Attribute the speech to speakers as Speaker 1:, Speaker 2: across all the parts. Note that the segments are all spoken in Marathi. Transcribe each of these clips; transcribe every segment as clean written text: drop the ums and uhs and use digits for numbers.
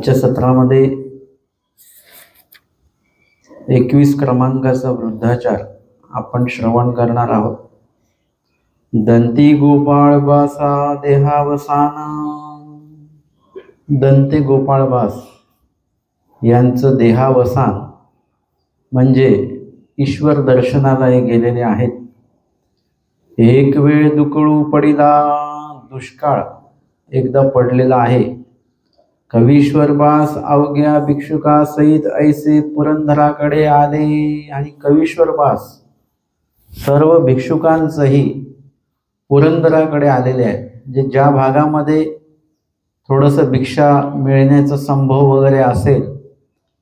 Speaker 1: आजच्या सत्रामध्ये 21 क्रमांकाचा वृद्धाचार आपण श्रवण करणार आहोत। दंती गोपाळबासा देहावसान। दंते गोपाळबास यांचं देहावसान म्हणजे ईश्वर दर्शनाला गेलेले आहेत। एक वेळ दुकळू पडिला, दुष्काळ एकदा पडलेला आहे। कवीश्वरबास अवघ्या भिक्षुका सहित ऐसे पुरंदराकडे आले आणि कवीश्वरबास सर्व भिक्षुकांसही पुरंदराकडे आलेले आहेत। म्हणजे ज्या भागामध्ये थोडंसं भिक्षा मिळण्याचा संभव वगैरे असेल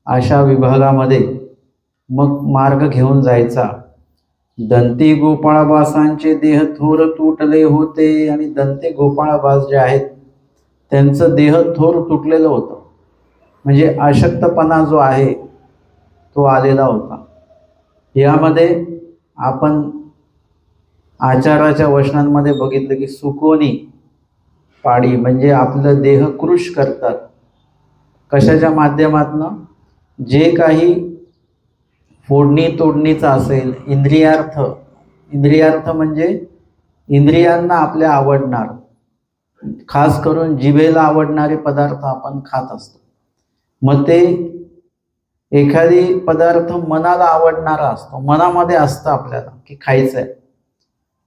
Speaker 1: अशा विभागामध्ये मग मार्ग घेऊन जायचा। दंती गोपाळबासांचे देह थोर तुटले होते आणि दंते गोपाळबास जे आहेत त्यांचं देह थोर तुटलेलं होतं, म्हणजे अशक्तपणा जो आहे तो आलेला होता। यामध्ये आपण आचाराच्या वचनांमध्ये बघितलं की सुकोनी पाडी म्हणजे आपलं देह कृश करतात। कशाच्या माध्यमातनं? जे काही फोडणी तोडणीचं असेल, इंद्रियार्थ म्हणजे इंद्रियांना आपल्या आवडणार, खास करून जिभेला आवडणारे पदार्थ आपण खात असतो। मग ते एखादी पदार्थ मनाला आवडणारा असतो, मनामध्ये असतं आपल्याला की खायचं आहे।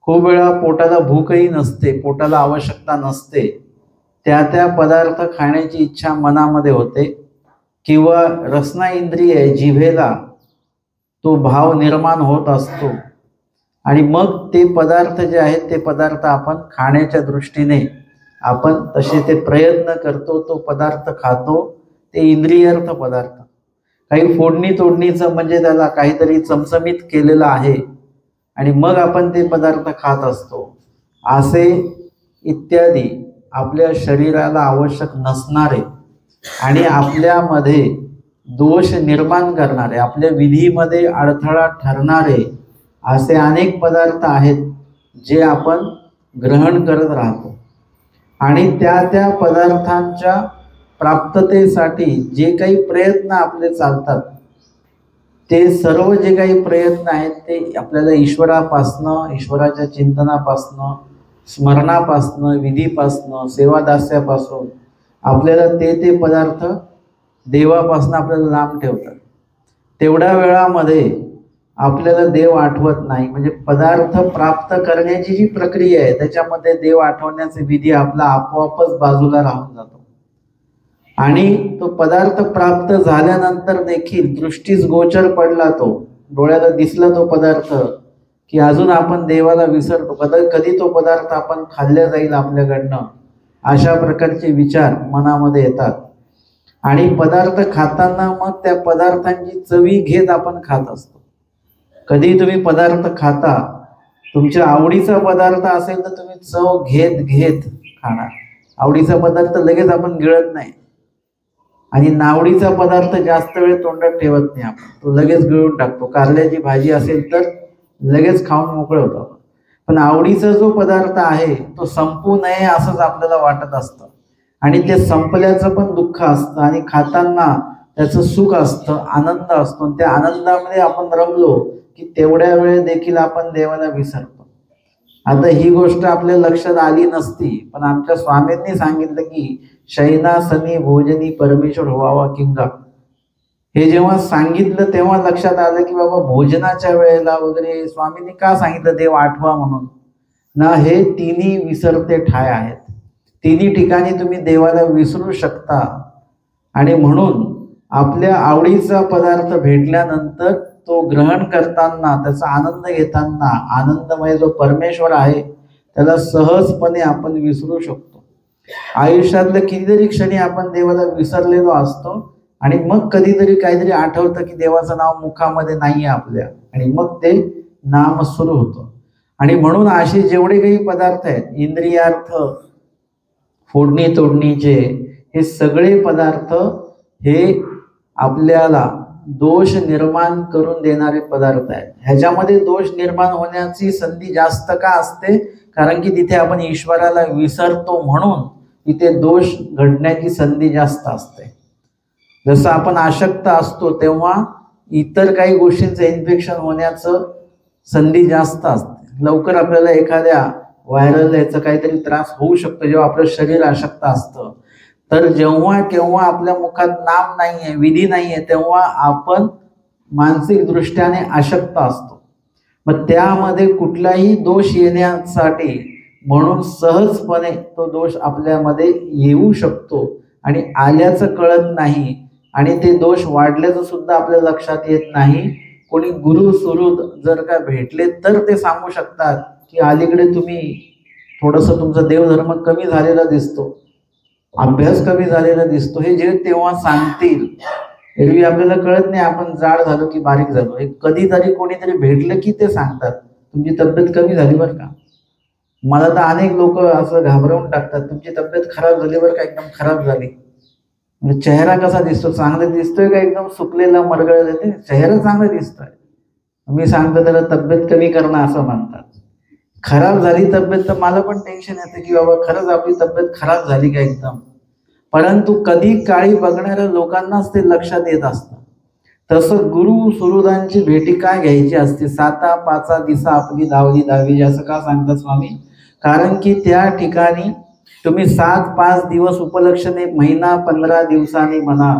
Speaker 1: खूप वेळा पोटाला भूकही नसते, पोटाला आवश्यकता नसते, त्या पदार्थ खाण्याची इच्छा मनामध्ये होते किंवा रसना इंद्रिय जिभेला तो भाव निर्माण होत असतो आणि मग ते पदार्थ जे आहेत ते पदार्थ आपण खाण्याच्या दृष्टीने आपण तसे ते प्रयत्न करतो, तो पदार्थ खातो। ते इंद्रियार्थ पदार्थ। काही फोडणी तोडणीचं म्हणजे त्याला काहीतरी चमचमीत केलेलं आहे आणि मग आपण ते पदार्थ खात असतो। असे इत्यादी आपल्या शरीराला आवश्यक नसणारे आणि आपल्यामध्ये दोष निर्माण करणारे, आपल्या विधीमध्ये अडथळा ठरणारे असे अनेक पदार्थ आहेत जे आपण ग्रहण करत राहतो आणि त्या पदार्थांच्या प्राप्ततेसाठी जे काही प्रयत्न आपले चालतात ते सर्व जे काही प्रयत्न आहेत ते आपल्याला ईश्वरापासनं, ईश्वराच्या चिंतनापासनं, स्मरणापासनं, विधीपासनं, सेवादास्यापासून आपल्याला ते पदार्थ देवापासनं आपल्याला लांब ठेवतात। तेवढ्या वेळामध्ये आपल्याला देव आठवत नाही, म्हणजे पदार्थ प्राप्त करण्याची जी प्रक्रिया आहे त्याच्यामध्ये देव आठवण्याचे विधी आपला आपोआपच बाजूला राहून जातो आणि तो पदार्थ प्राप्त झाल्यानंतर देखील दृष्टीस गोचर पडला, तो डोळ्याला दिसला तो पदार्थ की अजून आपण देवाला विसरतो, कधी तो पदार्थ आपण खाल्ला जाईल आपल्याकडनं, अशा प्रकारचे विचार मनामध्ये येतात आणि पदार्थ खाताना मग त्या पदार्थांची चवी घेत आपण खात असतो। कधी तुम्ही पदार्थ खाता, तुमच्या आवडीचा पदार्थ असेल तर तुम्ही चव घेत खाणार। आवडीचा पदार्थ लगेच आपण गिळत नाही आणि नावडीचा पदार्थ जास्त वेळ तोंडात ठेवत नाही आपण, तो लगेच गिळून टाकतो। कारल्याची भाजी असेल तर लगेच खाऊन मोकळे होतो आपण, पण आवडीचा जो पदार्थ आहे तो संपू नये असंच आपल्याला वाटत असतं आणि ते संपल्याचं पण दुःख असतं आणि खाताना त्याचं सुख असतं, आनंद असतो। त्या आनंदामध्ये आपण रमलो की तेवढ्या वेळ देखील आपण देवाला विसरतो। आता ही गोष्ट आपल्या लक्षात आली नसती, पण आमच्या स्वामींनी सांगितलं की शयनासनी भोजनी परमेश्वर व्हावा किंगा। हे जेव्हा सांगितलं तेव्हा लक्षात आलं की बाबा भोजनाच्या वेळेला वगैरे स्वामींनी का सांगितलं देव आठवा म्हणून ना। हे तिन्ही विसरते ठाय आहेत, तिन्ही ठिकाणी तुम्ही देवाला विसरू शकता आणि म्हणून आपल्या आवडीचा पदार्थ भेटल्यानंतर तो ग्रहण करताना, त्याचा आनंद घेताना, आनंदमय जो परमेश्वर आहे त्याला सहजपणे आपण विसरू शकतो। आयुष्यातल्या कितीतरी क्षणी आपण देवाला विसरलेलो असतो आणि मग कधीतरी काहीतरी आठवतं की देवाचं नाव मुखामध्ये नाहीये आपल्या आणि मग ते नाम सुरू होतं। आणि म्हणून असे जेवढे काही पदार्थ आहेत इंद्रियार्थ, फोडणी तोडणीचे, हे सगळे पदार्थ हे आपल्याला दोष निर्माण करून देणारे पदार्थ आहेत। ह्याच्यामध्ये दोष निर्माण होण्याची संधी जास्त का असते? कारण की तिथे आपण ईश्वराला विसरतो म्हणून इथे दोष घडण्याची संधी जास्त असते। जसं आपण अशक्त असतो तेव्हा इतर काही गोष्टींचं इन्फेक्शन होण्याचं संधी जास्त असते, लवकर आपल्याला एखाद्या व्हायरल याचा काहीतरी त्रास होऊ शकतो जेव्हा आपलं शरीर अशक्त असतं. तर जेव्हा केव्हा आपल्या मुखात नाम नाहीये, विधी नाहीये, तेव्हा आपण मानसिक दृष्ट्याने अशक्त असतो. मग त्यामध्ये कुठलाही दोष येण्यासाठी म्हणून सहजपणे तो दोष आपल्यामध्ये येऊ शकतो आणि आल्याचं कळत नाही आणि ते दोष वाढल्याचं सुद्धा आपल्या लक्षात येत नाही. कोणी गुरु सुहृद जर का भेटले तर ते सांगू शकतात की अलीकडे तुम्ही थोडंसं तुमचा देवधर्म कमी झालेला दिसतो, अभ्यास कमी झालेला दिसतो, हे जे तेव्हा सांगतील. एरवी आपल्याला कळत नाही आपण जाड झालो की बारीक झालो, हे कधीतरी कोणीतरी भेटलं की ते सांगतात तुमची तब्येत कमी झाली बरं का. मला तर अनेक लोक असं घाबरवून टाकतात, तुमची तब्येत खराब झाली बरं का, एकदम खराब झाली. म्हणजे चेहरा कसा दिसतो, चांगला दिसतोय का एकदम सुकलेला मरगळ येते, चेहरा चांगला दिसतोय. मी सांगतो त्याला तब्येत कमी करणं असं म्हणतात. खराब झाली तब्येत तर मला पण टेन्शन येतं की बाबा खरंच आपली तब्येत खराब झाली का एकदम. परंतु कधी काळी बघणाऱ्या लोकांनाच ते लक्षात येत असतं. तसं गुरु सुहृदांची भेटी काय घ्यायची असते, 7 दिसा आपली धावली धावी, असं का सांगतात स्वामी. कारण की त्या ठिकाणी तुम्ही 7-5 दिवस उपलक्षणे, महिना 15 दिवसांनी म्हणा,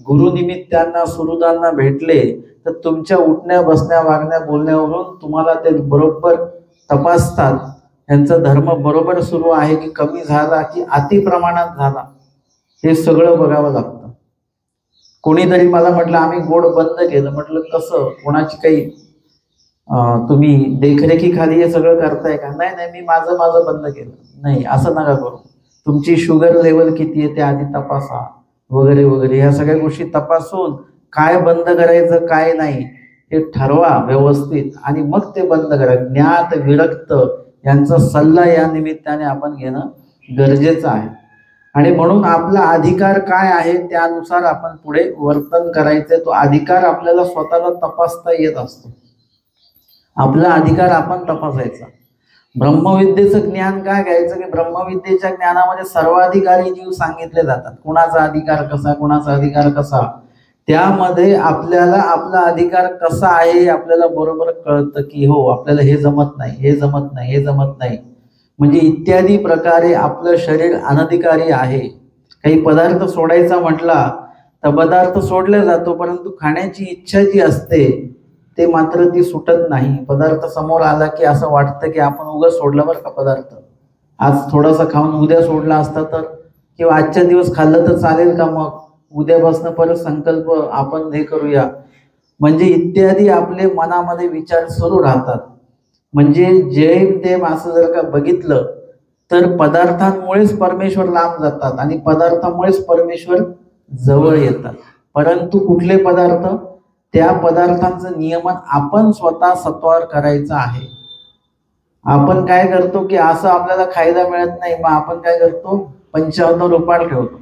Speaker 1: गुरुनिमित्तांना सुहृदांना भेटले तर तुमच्या उठण्या बसण्या वागण्या बोलण्यावरून तुम्हाला ते बरोबर तपासतात, यांचा धर्म बरोबर सुरू आहे की कमी झाला की अति प्रमाणात झाला, हे सगळं बघावं लागतं. कोणीतरी मला म्हटलं आम्ही गोड बंद केलं. म्हटलं कसं, कोणाची काही तुम्ही देखरेखीखाली हे सगळं करताय का. नाही मी माझं बंद केलं. नाही असं नका करू, तुमची शुगर लेवल किती आहे ते आधी तपासा वगैरे वगैरे, ह्या सगळ्या गोष्टी तपासून काय बंद करायचं काय नाही हे ठरवा व्यवस्थित आणि मग ते बंद करा. ज्ञात विरक्त यांचा सल्ला या निमित्ताने आपण घेणं गरजेचं आहे. आणि म्हणून आपला अधिकार काय आहे त्यानुसार आपण पुढे वर्तन करायचंय. तो अधिकार आपल्याला स्वतःला तपासता येत असतो. आपला अधिकार आपण तपासायचा. ब्रह्मविद्येचं ज्ञान काय घ्यायचं की ब्रह्मविद्येच्या ज्ञानामध्ये सर्वाधिकारी जीव सांगितले जातात. कुणाचा अधिकार कसा, कुणाचा अधिकार कसा, त्यामध्ये आपल्याला आपला अधिकार कसा आहे आपल्याला बरोबर कळतं की हो आपल्याला हे जमत नाही, हे जमत नाही, हे जमत नाही. म्हणजे इत्यादी प्रकारे आपलं शरीर अनधिकारी आहे. काही पदार्थ सोडायचा म्हटला तर पदार्थ सोडला जातो, परंतु खाण्याची इच्छा जी असते ते मात्र ती सुटत नाही. पदार्थ समोर आला की असं वाटतं की आपण उगाच सोडला बरं का पदार्थ, आज थोडासा खाऊन उद्या सोडला असता तर, किंवा आजच्या दिवस खाल्लं तर चालेल का, मग उद्यापासून परत संकल्प आपण हे करूया. म्हणजे इत्यादी आपले मनामध्ये विचार सुरू राहतात. म्हणजे जेम असं जर का बघितलं तर पदार्थांमुळेच परमेश्वर लांब जातात आणि पदार्थामुळेच परमेश्वर जवळ येतात. परंतु कुठले पदार्थ, त्या पदार्थांचं नियमन आपण स्वतः सत्वार करायचं आहे. आपण काय करतो की असं आपल्याला खायला मिळत नाही, मग आपण काय करतो 55 रुपये ठेवतो.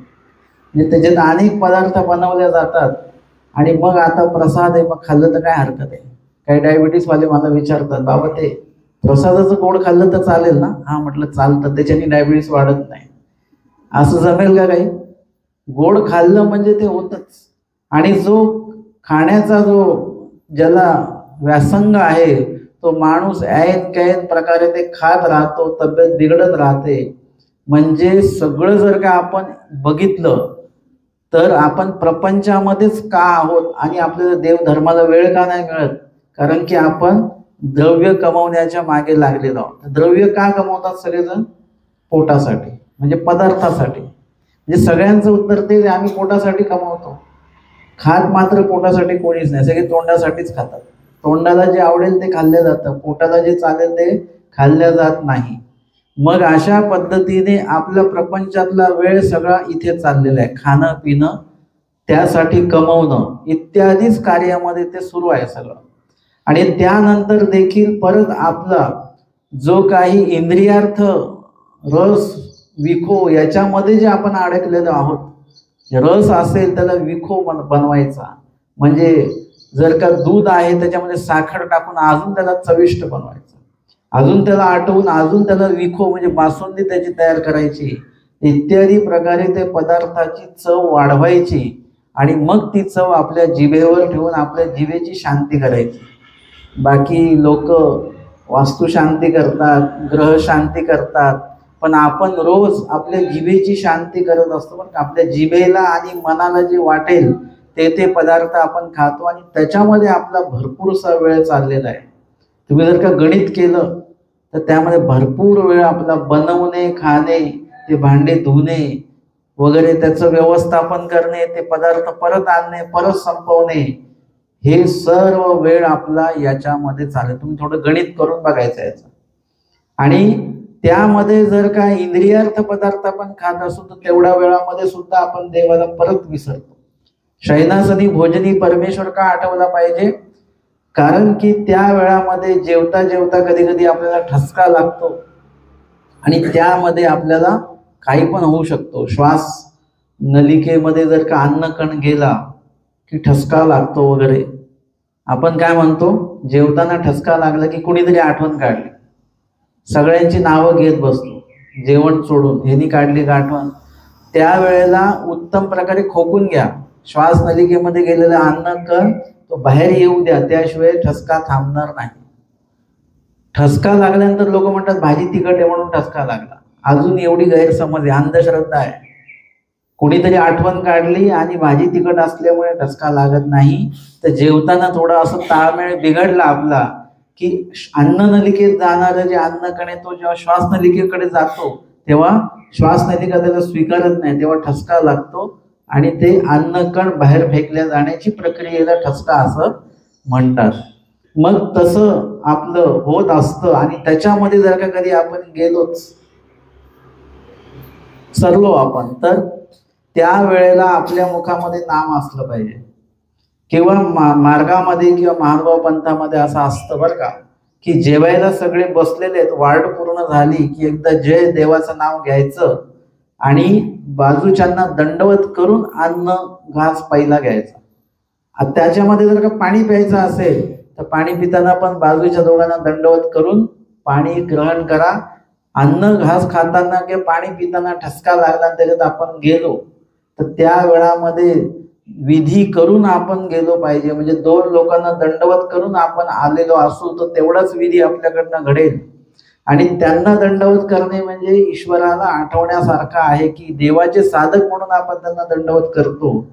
Speaker 1: म्हणजे त्याच्यात अनेक पदार्थ बनवले जातात आणि मग आता प्रसाद आहे, मग खाल्लं तर काय हरकत आहे. काही डायबिटीसवाले मला विचारतात, बाबा ते प्रसादाचं गोड खाल्लं तर चालेल ना. हा म्हटलं चालतं, त्याच्याने डायबिटीस वाढत नाही. असं जमेल का काही. गोड खाल्लं म्हणजे ते होतच. आणि जो खाण्याचा जो ज्याला व्यासंग आहे तो माणूस ऐन कैन प्रकारे ते खात राहतो, तब्येत बिघडत राहते. म्हणजे सगळं जर का आपण बघितलं तर आपण प्रपंचामध्येच का आहोत आणि आपल्याला देवधर्माला वेळ का नाही मिळत. कारण की आपण द्रव्य कमवण्याच्या मागे लागलेलो आहोत. द्रव्य का कमवतात सगळेजण, पोटासाठी, म्हणजे पदार्थासाठी. म्हणजे सगळ्यांचं उत्तर ते आम्ही पोटासाठी कमवतो. खात मात्र पोटासाठी कोणीच नाही, सगळे तोंडासाठीच खातात. तोंडाला जे आवडेल ते खाल्लं जातं, पोटाला जे चालेल ते खाल्लं जात नाही. मग अशा पद्धतीने आपल्या प्रपंचातला वेळ सगळा इथे चाललेला आहे. खाणं पिणं, त्यासाठी कमवणं इत्यादीच कार्यामध्ये ते सुरू आहे सगळं. आणि त्यानंतर देखील परत आपला जो काही इंद्रियार्थ रस विखो याच्यामध्ये जे आपण अडकलेलो आहोत, रस असेल त्याला विखो बनवायचा. म्हणजे जर का दूध आहे त्याच्यामध्ये साखर टाकून अजून त्याला चविष्ट बनवायचं, अजून त्याला आटवून अजून त्याला विखो म्हणजे बासुंदी त्याची तयार करायची. इत्यादी प्रकारे ते पदार्थाची चव वाढवायची आणि मग ती चव आपल्या जिभेवर ठेवून आपल्या जिभेची शांती करायची. बाकी लोक वास्तुशांती करतात, ग्रह शांती करतात, पण आपण रोज आपल्या जिभेची शांती करत असतो. पण आपल्या जिभेला आणि मनाला जे वाटेल ते पदार्थ आपण खातो आणि त्याच्यामध्ये आपला भरपूरसा वेळ चाललेला आहे. तुम्ही जर का गणित केलं तर त्यामध्ये भरपूर वेळ आपला बनवणे, खाणे, ते भांडे धुणे वगैरे, त्याचं व्यवस्थापन करणे, ते पदार्थ परत आणणे, परत संपवणे, हे सर्व वेळ आपला याच्यामध्ये चालेल. तुम्ही थोडं गणित करून बघायचं याचं. आणि त्यामध्ये जर का इंद्रियार्थ पदार्थ आपण खात असू तर तेवढ्या वेळामध्ये सुद्धा आपण देवाला परत विसरतो. शयनासनी भोजनी परमेश्वर का आठवला पाहिजे? कारण की त्या वेळामध्ये जेवता जेवता कधी कधी आपल्याला ठसका लागतो आणि त्यामध्ये आपल्याला काही पण होऊ शकतो. श्वास नलिकेमध्ये जर का अन्नकण गेला की ठसका लागतो वगैरे. आपण काय म्हणतो, जेवताना ठसका लागला की कुणीतरी आठवण काढली, सगळ्यांची नावं घेत बसतो जेवण सोडून, ह्यांनी काढली का आठवण. त्यावेळेला उत्तम प्रकारे खोकून घ्या. श्वास नलिकेमध्ये गेलेला अन्नकण तो बाहेर येऊ द्या, त्याशिवाय ठसका थांबणार नाही. ठसका लागल्यानंतर लोक म्हणतात भाजी तिखट आहे म्हणून ठसका लागला. अजून एवढी गैरसमज आहे, अंधश्रद्धा आहे. कोणीतरी आठवण काढली आणि भाजी तिखट असल्यामुळे ठसका लागत नाही. तर जेवताना थोडा असं ताळमेळ बिघडला आपला की अन्न नलिकेत जाणारं जे अन्नकण आहे तो जेव्हा श्वास नलिकेकडे जातो तेव्हा श्वास नलिका त्याला स्वीकारत नाही, तेव्हा ठसका लागतो आणि ते अन्नकण बाहेर फेकल्या जाण्याची प्रक्रियेला ठसका असं म्हणतात. मग तसं आपलं होत असतं आणि त्याच्यामध्ये जर का कधी आपण गेलोच, सरलो आपण, तर त्यावेळेला आपल्या मुखामध्ये नाम असलं पाहिजे. किंवा मार्गामध्ये किंवा महानुभाव पंथामध्ये असं असतं बरं का, की जेवायला सगळे बसलेले आहेत, वाढ पूर्ण झाली की एकदा जय देवाचं नाव घ्यायचं आणि बाजूच्यांना दंडवत करून अन्न घास पहिला घ्यायचा. त्याच्यामध्ये जर का पाणी प्यायचं असेल तर पाणी पिताना पण बाजूच्या दोघांना दंडवत करून पाणी ग्रहण करा. अन्न घास खाताना किंवा पाणी पिताना ठसका लागला त्याच्यात आपण गेलो तर त्या वेळामध्ये विधी करून आपण गेलो पाहिजे. म्हणजे दोन लोकांना दंडवत करून आपण आलेलो असू तर तेवढाच विधी आपल्याकडनं घडेल. आणि त्यांना दंडवत करणे म्हणजे ईश्वराला आठवण्यासारखं आहे की देवाचे साधक म्हणून आपण त्यांना दंडवत करतो.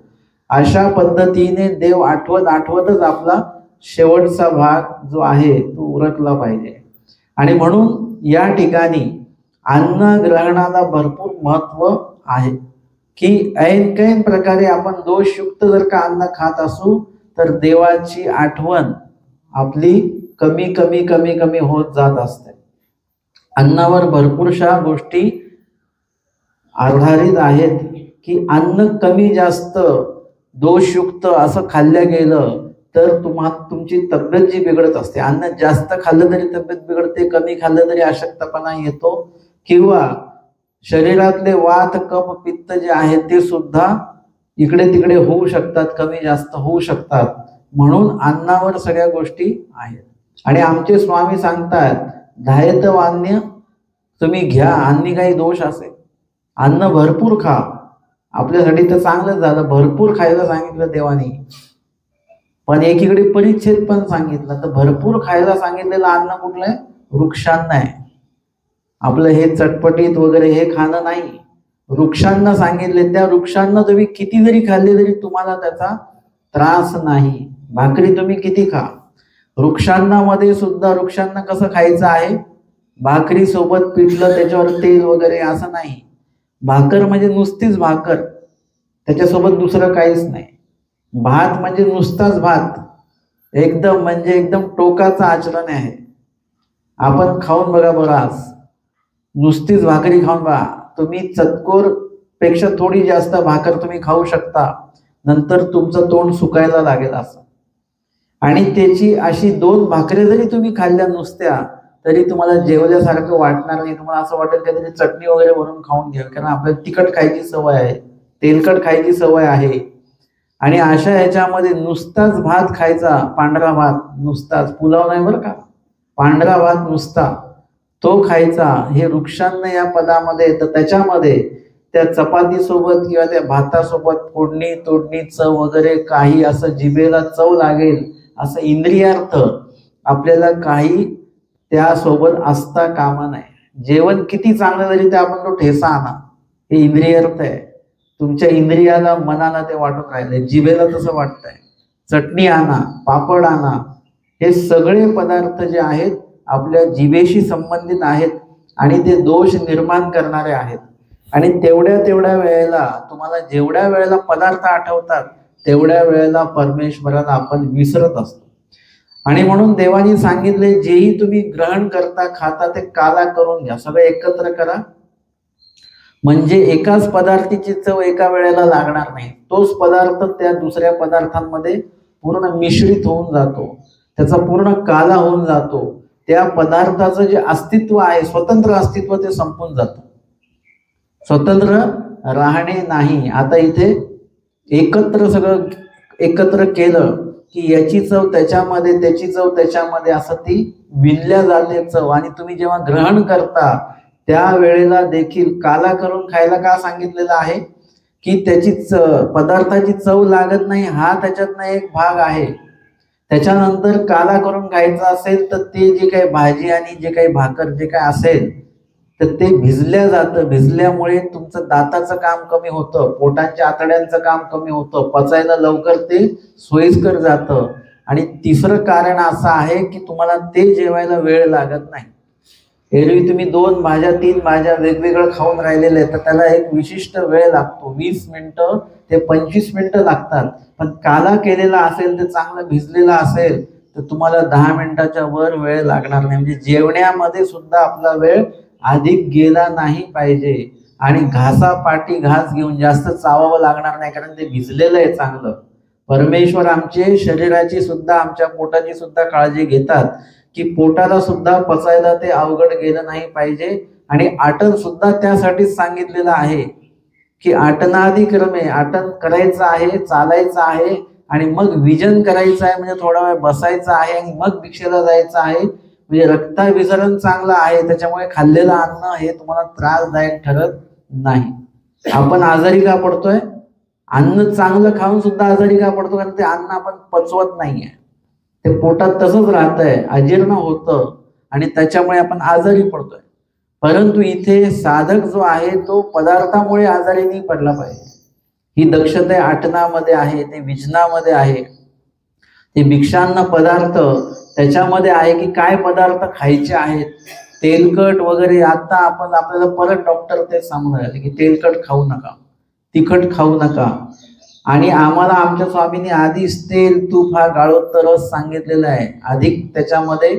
Speaker 1: अशा पद्धतीने देव आठवतच आपला शेवटचा भाग जो आहे तो उरकला पाहिजे. आणि म्हणून या ठिकाणी अन्न ग्रहणाला भरपूर महत्व आहे की ऐन प्रकारे आपण दोषयुक्त जर का अन्न खात असू तर देवाची आठवण आपली कमी कमी कमी कमी होत जात असते. अन्नावर भरपूरशा गोष्टी आधारित आहेत की अन्न कमी जास्त दोषयुक्त असं खाल्लं गेलं तर तुमची तब्येत जी बिघडत असते. अन्न जास्त खाल्लं तरी तब्येत बिघडते, कमी खाल्लं तरी अशक्तपणा येतो किंवा शरीरातले वात कफ पित्त जे आहेत ते सुद्धा इकडे तिकडे होऊ शकतात, कमी जास्त होऊ शकतात. म्हणून अन्नावर सगळ्या गोष्टी आहेत. आणि आमचे स्वामी सांगतात धायत वान्य तुम्ही घ्या, अन्नी काही दोष असेल. अन्न भरपूर खा, आपल्यासाठी तर चांगलंच झालं, भरपूर खायला सांगितलं देवाने. पण एकीकडे परिच्छेद पण सांगितलं, तर भरपूर खायला सांगितलेलं अन्न कुठलं आहे? वृक्षांना आहे. आपलं हे चटपटीत वगैरे हे खाणं नाही, वृक्षांना सांगितले. त्या वृक्षांना तुम्ही किती जरी खाल्ले तरी तुम्हाला त्याचा त्रास नाही. भाकरी तुम्ही किती खा, वृक्षांना मध्ये सुद्धा वृक्षांना कसं खायचं आहे, भाकरी सोबत पिठलं त्याच्यावर तेल वगैरे असं नाही. भाकर म्हणजे नुसतीच भाकर, त्याच्यासोबत दुसरं काहीच नाही. भात म्हणजे नुसताच भात, एकदम म्हणजे एकदम टोकाचं आचरण आहे. आपण खाऊन बघा बराच, नुसतीच भाकरी खाऊन बघा, तुम्ही चतकोर पेक्षा थोडी जास्त भाकर तुम्ही खाऊ शकता, नंतर तुमचं तोंड सुकायला लागेल असं. आणि त्याची अशी 2 भाकरी जरी तुम्ही खाल्ल्या नुसत्या तरी तुम्हाला जेवल्यासारखं वाटणार नाही. तुम्हाला असं वाटेल काहीतरी चटणी वगैरे भरून खाऊन घ्या, कारण आपल्याला तिखट खायची सवय आहे, तेलकट खायची सवय आहे. आणि अशा ह्याच्यामध्ये नुसताच भात खायचा, पांढरा भात नुसताच, पुलाव नाही बरं का, पांढरा भात नुसता तो खायचा, हे वृक्षांना या पदामध्ये. तर त्याच्यामध्ये त्या चपाती सोबत किंवा त्या भातासोबत फोडणी तोडणी चव वगैरे काही असं जिभेला चव लागेल असं इंद्रियार्थ आपल्याला काही त्यासोबत असता कामा नये. जेवण किती चांगलं जरी ते आपण तो ठेसा आणा, हे इंद्रियार्थ आहे. तुमच्या इंद्रियाला मनाला ते वाटून राहिले, जिभेला तसं वाटतंय. चटणी आणा, पापड आणा, हे सगळे पदार्थ जे आहेत आपल्या जिभेशी संबंधित आहेत आणि ते दोष निर्माण करणारे आहेत. आणि तेवढ्या वेळेला तुम्हाला जेवढ्या वेळेला पदार्थ आठवतात तेवढ्या वेळेला परमेश्वराला आपण विसरत असतो. आणि म्हणून देवानी सांगितले, जेही तुम्ही ग्रहण करता खाता ते काला करून घ्या, सगळं एकत्र करा, म्हणजे एकाच पदार्थाची चव एका वेळेला लागणार नाही. तोच पदार्थ त्या दुसऱ्या पदार्थांमध्ये पूर्ण मिश्रित होऊन जातो, त्याचा पूर्ण काला होऊन जातो. त्या पदार्थाचं जे अस्तित्व आहे, स्वतंत्र अस्तित्व, ते संपून जातं, स्वतंत्र राहणे नाही. आता इथे एकत्र सगळं एकत्र केलं की याची चव त्याच्यामध्ये, त्याची चव त्याच्यामध्ये, असं ती विणल्या जाते चव. आणि तुम्ही जेव्हा ग्रहण करता त्या वेळेला देखील काला करून खायला का सांगितलेलं आहे की त्याची पदार्थाची चव लागत नाही, हा त्याच्यातनं एक भाग आहे. त्याच्यानंतर काला करून खायचं असेल तर ते जे काही भाजी आणि जे काही भाकर जे काही असेल तर ते भिजल्या जातं. भिजल्यामुळे तुमचं दाताचं काम कमी होतं, पोटाच्या आतड्यांचं काम कमी होतं, पचायला लवकर ते सोयीस्कर जातं. आणि तिसरं कारण असं आहे की तुम्हाला ते जेवायला वेळ लागत नाही. एरवी तुम्ही 2 भाज्या 3 भाज्या वेगवेगळं खाऊन राहिलेले तर त्याला एक विशिष्ट वेळ लागतो, 20 मिनिटं ते 25 मिनिटं लागतात. पण काला केलेला असेल, ते चांगलं भिजलेला असेल तर तुम्हाला 10 मिनिटाच्या वर वेळ लागणार नाही. म्हणजे जेवण्यामध्ये सुद्धा आपला वेळ अधिक गेला नाही पाहिजे. आणि घासापाठी घास घेऊन जास्त चावावं लागणार नाही, कारण ते भिजलेलं आहे चांगलं. परमेश्वर आमचे शरीराची सुद्धा, आमच्या पोटाची सुद्धा काळजी घेतात की पोटाला सुद्धा पचायला ते अवघड गेलं नाही पाहिजे. आणि आटन सुद्धा त्यासाठीच सांगितलेलं आहे की आटनादी क्रमे, आटन करायचं आहे, चालायचं आहे, आणि मग विजन करायचं आहे, म्हणजे थोडा वेळ बसायचं आहे, आणि मग भिक्षेला जायचं आहे. म्हणजे रक्ताभिसरण चांगलं आहे, त्याच्यामुळे खाल्लेलं अन्न हे तुम्हाला त्रासदायक ठरत नाही. आपण आजारी का पडतोय? अन्न चांगलं खाऊन सुद्धा आजारी का पडतो? कारण ते अन्न आपण पचवत नाहीये, ते पोटात तसंच राहतंय, अजीर्ण होतं, आणि त्याच्यामुळे आपण आजारी पडतोय. परंतु इथे साधक जो आहे तो पदार्थामुळे आजारी नाही पडला पाहिजे. ही दक्षता आटनामध्ये आहे, ते विजनामध्ये आहे, ते भिक्षान्न पदार्थ त्याच्यामध्ये आहे की काय पदार्थ खायचे आहेत. तेलकट वगैरे आता आपल्याला परत डॉक्टर तेच सांगून राहिले की तेलकट खाऊ नका, तिखट खाऊ नका. आणि आम्हाला आमच्या स्वामींनी आधीच तेल तूप हा गाळोत्तरच सांगितलेला आहे. अधिक त्याच्यामध्ये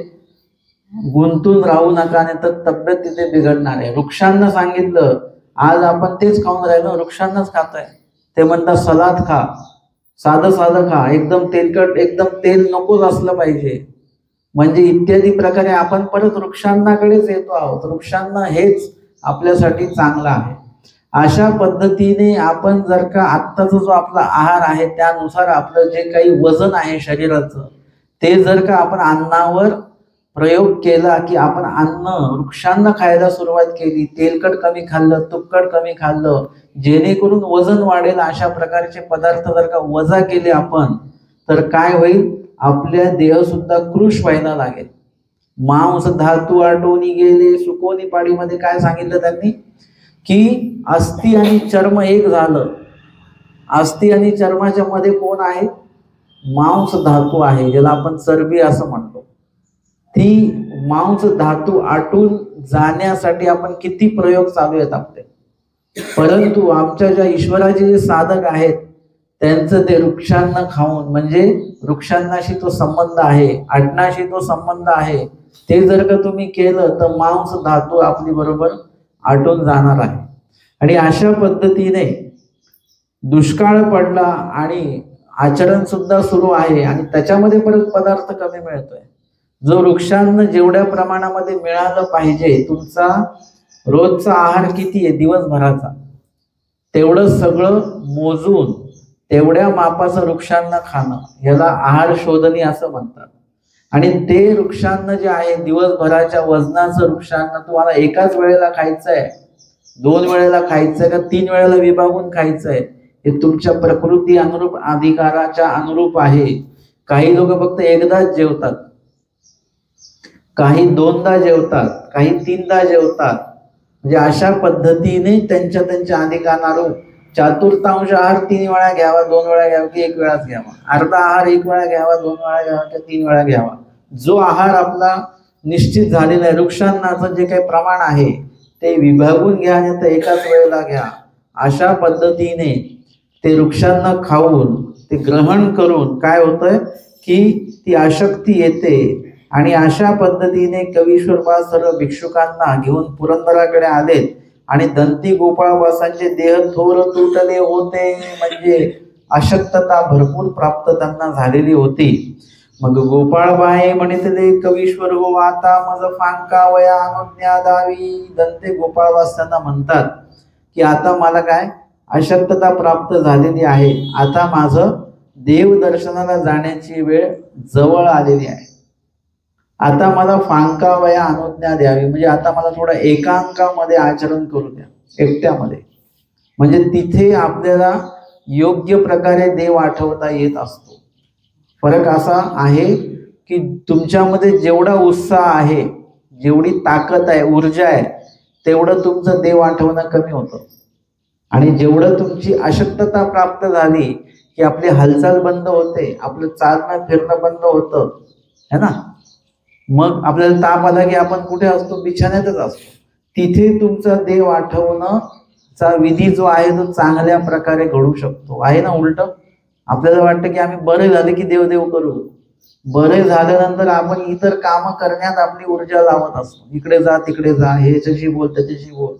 Speaker 1: गुंतून राहू नका, नाही तर तब्येत तिथे बिघडणार आहे. वृक्षांना सांगितलं, आज आपण तेच खाऊन राहिलो, वृक्षांनाच खातोय. ते म्हणतात सलाद खा, साधं साधं खा, एकदम तेलकट, एकदम तेल नकोच असलं पाहिजे. म्हणजे इत्यादी प्रकारे आपण परत वृक्षांनाकडेच येतो आहोत. वृक्षांना हेच आपल्यासाठी चांगलं आहे. अशा पद्धतीने आपण जर का आत्ताचा जो आपला आहार आहे त्यानुसार आपलं जे काही वजन आहे शरीराचं, ते जर का आपण अन्नावर प्रयोग केला की आपण अन्न वृक्षांना खायला सुरुवात केली, तेलकट कमी खाल्लं, तुपकट कमी खाल्लं, जेणेकरून वजन वाढेल, अशा प्रकारचे पदार्थ जर का वजा केले आपण, तर काय होईल? आपल्या देह सुद्धा कृश व्हायला लागेल. मांस धातू आटोनी गेले सुकोनी पाडीमध्ये काय सांगितलं त्यांनी की अस्थि आणि चर्म एक झालं. अस्थि आणि चर्माच्या मध्ये कोण आहे? मांस धातू आहे, ज्याला आपण चरबी असं म्हणतो. ती मांस धातू आटून जाण्यासाठी आपण किती प्रयोग चालू आहेत आपले. परंतु आमच्या ज्या ईश्वराचे जे साधक आहेत त्यांचं ते वृक्षांना खाऊन, म्हणजे वृक्षांनाशी तो संबंध आहे, आटनाशी तो संबंध आहे, ते जर का तुम्ही केलं तर मांस धातू आपली बरोबर आटून जाणार आहे. आणि अशा पद्धतीने दुष्काळ पडला आणि आचरण सुद्धा सुरू आहे आणि त्याच्यामध्ये परत पदार्थ कमी मिळतोय. जो वृक्षांना जेवढ्या प्रमाणामध्ये मिळालं पाहिजे, तुमचा रोजचा आहार किती आहे दिवसभराचा, तेवढं सगळं मोजून तेवढ्या मापाचं वृक्षांना खाणं, याला आहार शोधणी असं म्हणतात. आणि ते वृक्षांना जे आहे दिवसभराच्या वजनाचं वृक्षांना तुम्हाला एकाच वेळेला खायचं आहे, 2 वेळेला खायचंय का 3 वेळेला विभागून खायचंय हे तुमच्या प्रकृती अनुरूप अधिकाराच्या अनुरूप आहे. काही लोक फक्त एकदाच जेवतात, काही 2दा जेवतात, काही 3दा जेवतात. म्हणजे अशा पद्धतीने त्यांच्या त्यांच्या अधिकारानुरूप चतुर्थांश आहार 3 वेळा घ्यावा, 2 वेळा घ्यावा की 1 वेळाच घ्यावा, अर्धा आहार 1 वेळा घ्यावा, 2 वेळा घ्यावा की 3 वेळा घ्यावा. जो आहार आपला निश्चित झालेला आहे, वृक्षांनाचं जे काही प्रमाण आहे ते विभागून घ्या आणि ते एकाच वेळेला घ्या. अशा पद्धतीने ते वृक्षांना खाऊन ते ग्रहण करून काय होतंय की ती आशक्ती येते. आणि अशा पद्धतीने कवीश्वर सर्व भिक्षुकांना घेऊन पुरंदराकडे आलेत आणि दंती गोपाळवासांचे देह थोर तुटले होते, म्हणजे अशक्तता भरपूर प्राप्त त्यांना झालेली होती. मग गोपाळबाई म्हणितले कवीश्वर हो आता मज फांका वया अनुज्ञा दावी. दंते गोपाळवास त्यांना म्हणतात की आता मला काय अशक्तता प्राप्त झालेली आहे, आता माझं देव दर्शनाला जाण्याची वेळ जवळ आलेली आहे, आता मला फांका वया अनुज्ञा द्यावी. म्हणजे आता मला थोडं एकांकामध्ये आचरण करू द्या, एकट्यामध्ये. म्हणजे तिथे आपल्याला योग्य प्रकारे देव आठवता येत असतो. फरक असा आहे की तुमच्यामध्ये जेवढा उत्साह आहे, जेवढी ताकद आहे, ऊर्जा आहे, तेवढं तुमचं देव आठवणं कमी होतं. आणि जेवढं तुमची अशक्तता प्राप्त झाली की आपली हालचाल बंद होते, आपलं चालणं फिरणं बंद होतं, है ना. मग आपल्याला ताप आला की आपण कुठे असतो, बिछाण्यातच असतो. तिथे तुमचा देव आठवणचा विधी जो आहे तो चांगल्या प्रकारे घडू शकतो, आहे ना. उलट आपल्याला वाटतं की आम्ही बरे झाले की देव देव करू, बरे झाल्यानंतर आपण इतर कामं करण्यात आपली ऊर्जा लावत असतो, इकडे जा तिकडे जा, ह्याच्याशी बोल त्याच्याशी बोल.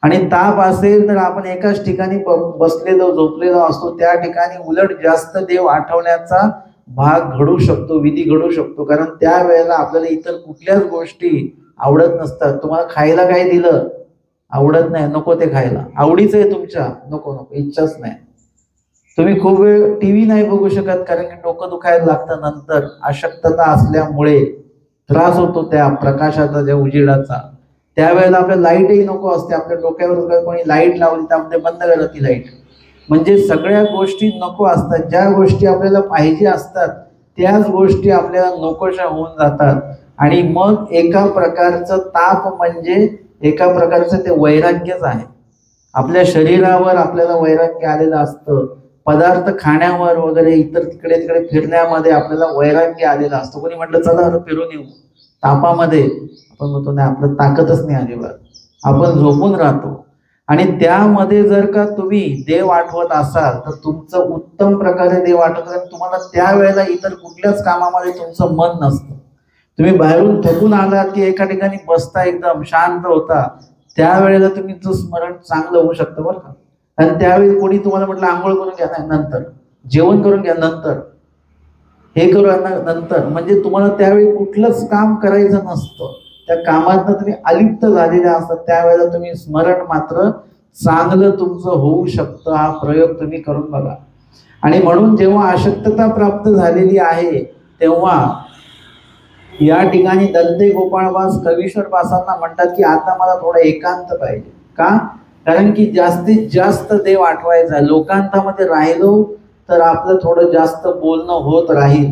Speaker 1: आणि ताप असेल तर आपण एकाच ठिकाणी बसलेलो झोपलेलो असतो, त्या ठिकाणी उलट जास्त देव आठवण्याचा भाग घडू शकतो, विधी घडू शकतो. कारण त्यावेळेला आपल्याला इतर कुठल्याच गोष्टी आवडत नसतात. तुम्हाला खायला काय दिलं आवडत नाही, नको ते खायला, आवडीचं आहे तुमच्या, नको नको, इच्छाच नाही. तुम्ही खूप वेळ टीव्ही नाही बघू शकत कारण की डोकं दुखायला लागतं. नंतर अशक्तता असल्यामुळे त्रास होतो त्या प्रकाशाचा, त्या उजेडाचा. त्यावेळेला आपल्या लाईटही नको असते, आपल्या डोक्यावर कोणी लाईट लावली तर आपण बंद करा ती लाईट. म्हणजे सगळ्या गोष्टी नको असतात, ज्या गोष्टी आपल्याला पाहिजे असतात त्याच गोष्टी आपल्याला नकोशा होऊन जातात. आणि मग एका प्रकारचं ताप म्हणजे एका प्रकारचं ते वैराग्यच आहे. आपल्या शरीरावर आपल्याला वैराग्य आलेलं असतं, पदार्थ खाण्यावर वगैरे इतर तिकडे तिकडे फिरण्यामध्ये आपल्याला वैराग्य आलेलं असतं. कोणी म्हटलं चला फिरून येऊ तापामध्ये, आपण म्हणतो नाही, आपलं ताकदच नाही अजिबात, आपण झोपून राहतो. आणि त्यामध्ये जर का तुम्ही देव आठवत असाल तर तुमचं उत्तम प्रकारे देव आठवत, तुम्हाला त्यावेळेला इतर कुठल्याच कामामध्ये तुमचं मन नसतं. तुम्ही बाहेरून थकून आलात की एका ठिकाणी बसता, एकदम शांत होता, त्यावेळेला तुमचं स्मरण चांगलं होऊ शकतं बरं का. आणि त्यावेळी कोणी तुम्हाला म्हटलं आंघोळ करून घ्या, नाही नंतर, जेवण करून घ्या नंतर, हे करू नंतर, म्हणजे तुम्हाला त्यावेळी कुठलंच काम करायचं नसतं, त्या कामातनं तुम्ही अलिप्त झालेले असतात. त्यावेळेला तुम्ही स्मरण मात्र चांगलं तुमचं होऊ शकतं. हा प्रयोग तुम्ही करून बघा. आणि म्हणून जेव्हा अशक्तता प्राप्त झालेली आहे तेव्हा या ठिकाणी दंते गोपाळवास कवीश्वरवासांना म्हणतात की आता मला थोडं एकांत पाहिजे. का? कारण की जास्तीत जास्त देव आठवायचा, लोकांतामध्ये राहिलो तर आपलं थोडं जास्त बोलणं होत राहील.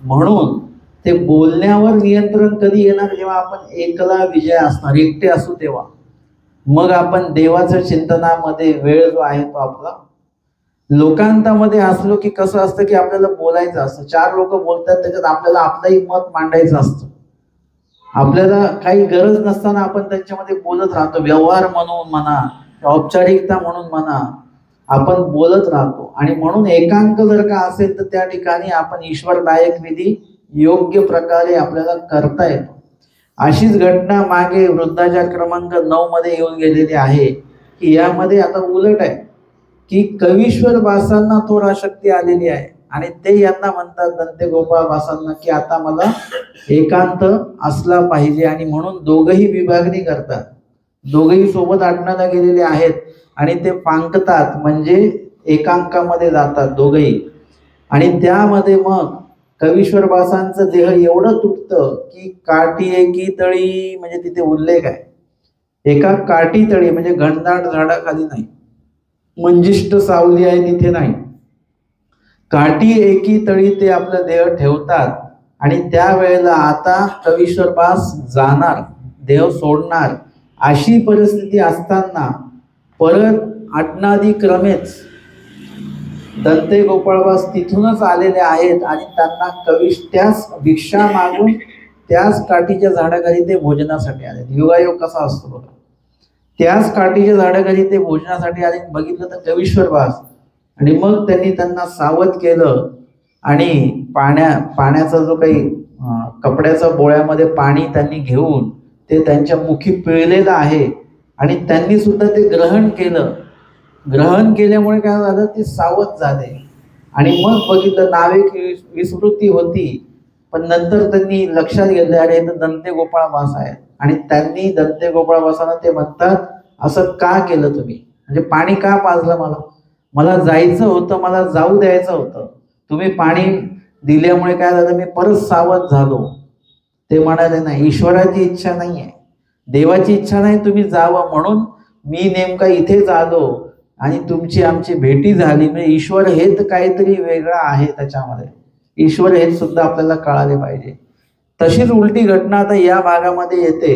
Speaker 1: म्हणून ते बोलण्यावर नियंत्रण कधी येणार, जेव्हा आपण एकला विजय असणार, एकटे असू तेव्हा. मग आपण देवाच्या चिंतनामध्ये वेळ जो आहे तो आपला, लोकांतामध्ये असलो की कसं असतं की आपल्याला बोलायचं असतं, 4 लोक बोलतात त्याच्यात आपल्याला आपलंही मत मांडायचं असतं. आपल्याला काही गरज नसताना आपण त्यांच्यामध्ये बोलत राहतो, व्यवहार म्हणून म्हणा, औपचारिकता म्हणून म्हणा, आपण बोलत राहतो. आणि म्हणून एकांक जर का असेल तर त्या ठिकाणी आपण ईश्वरदायक विधी योग्य प्रकारे आपल्याला करता येतो. अशीच घटना मागे वृद्धाचार क्रमांक 9 मध्ये येऊन गेलेली आहे की यामध्ये आता उलट आहे की कवीश्वर वासांना थोडा शक्ती आलेली आहे आणि ते यांना म्हणतात दंते गोपाळ वासांना की आता मला एकांत असला पाहिजे. आणि म्हणून दोघही विभागणी करतात, दोघही सोबत आटण्याला गेलेले आहेत आणि ते पांकतात, म्हणजे एकांकामध्ये जातात दोघही. आणि त्यामध्ये मग कवीश्वरवासांचं देह एवढं तुटतं की काठी एकी तळी, म्हणजे तिथे उल्लेख आहे, एका काठी तळी म्हणजे घनदाट झाडाखाली नाही, मंजिष्ट सावली आहे तिथे नाही, काठी एकी तळी ते आपलं देह ठेवतात. आणि त्यावेळेला आता कवीश्वरबास जाणार, देह सोडणार, अशी परिस्थिती असताना परत आटनादी क्रमेच दंते गोपाळबास तिथूनच आलेले आहेत आणि त्यांना त्याच भिक्षा मागून त्याच काठीच्या झाडाखाली ते भोजनासाठी आले. योगायोग कसा असतो बघा. त्याच काठीच्या झाडाखाली ते भोजनासाठी आले. बघितलं तर कवीश्वरबास. आणि मग त्यांनी त्यांना सावध केलं आणि पाण्याचा जो काही कपड्याचा बोळ्यामध्ये पाणी त्यांनी घेऊन ते त्यांच्या मुखी पिळलेलं आहे आणि त्यांनी सुद्धा ते ग्रहण केलं. ग्रहण केल्यामुळे काय झालं, ते सावध झाले. आणि मग बघितलं नावे विस्मृती होती, पण नंतर त्यांनी लक्षात घेतलं अरे हे तर दंते गोपाळबास आहेत. आणि त्यांनी दंते गोपाळबासांना ते म्हणतात, असं का केलं तुम्ही, म्हणजे पाणी का पाजलं, मला जायचं होतं, मला जाऊ द्यायचं होतं, तुम्ही पाणी दिल्यामुळे काय झालं, मी परत सावध झालो. ते म्हणाले नाही, ईश्वराची इच्छा नाही आहे, देवाची इच्छा नाही तुम्ही जावं, म्हणून मी नेमका इथेच आलो आणि तुमची आमची भेटी झाली. म्हणजे ईश्वर हेच काहीतरी वेगळं आहे त्याच्यामध्ये, ईश्वर हेच सुद्धा आपल्याला कळाले पाहिजे. तशीच उलटी घटना आता या भागामध्ये येते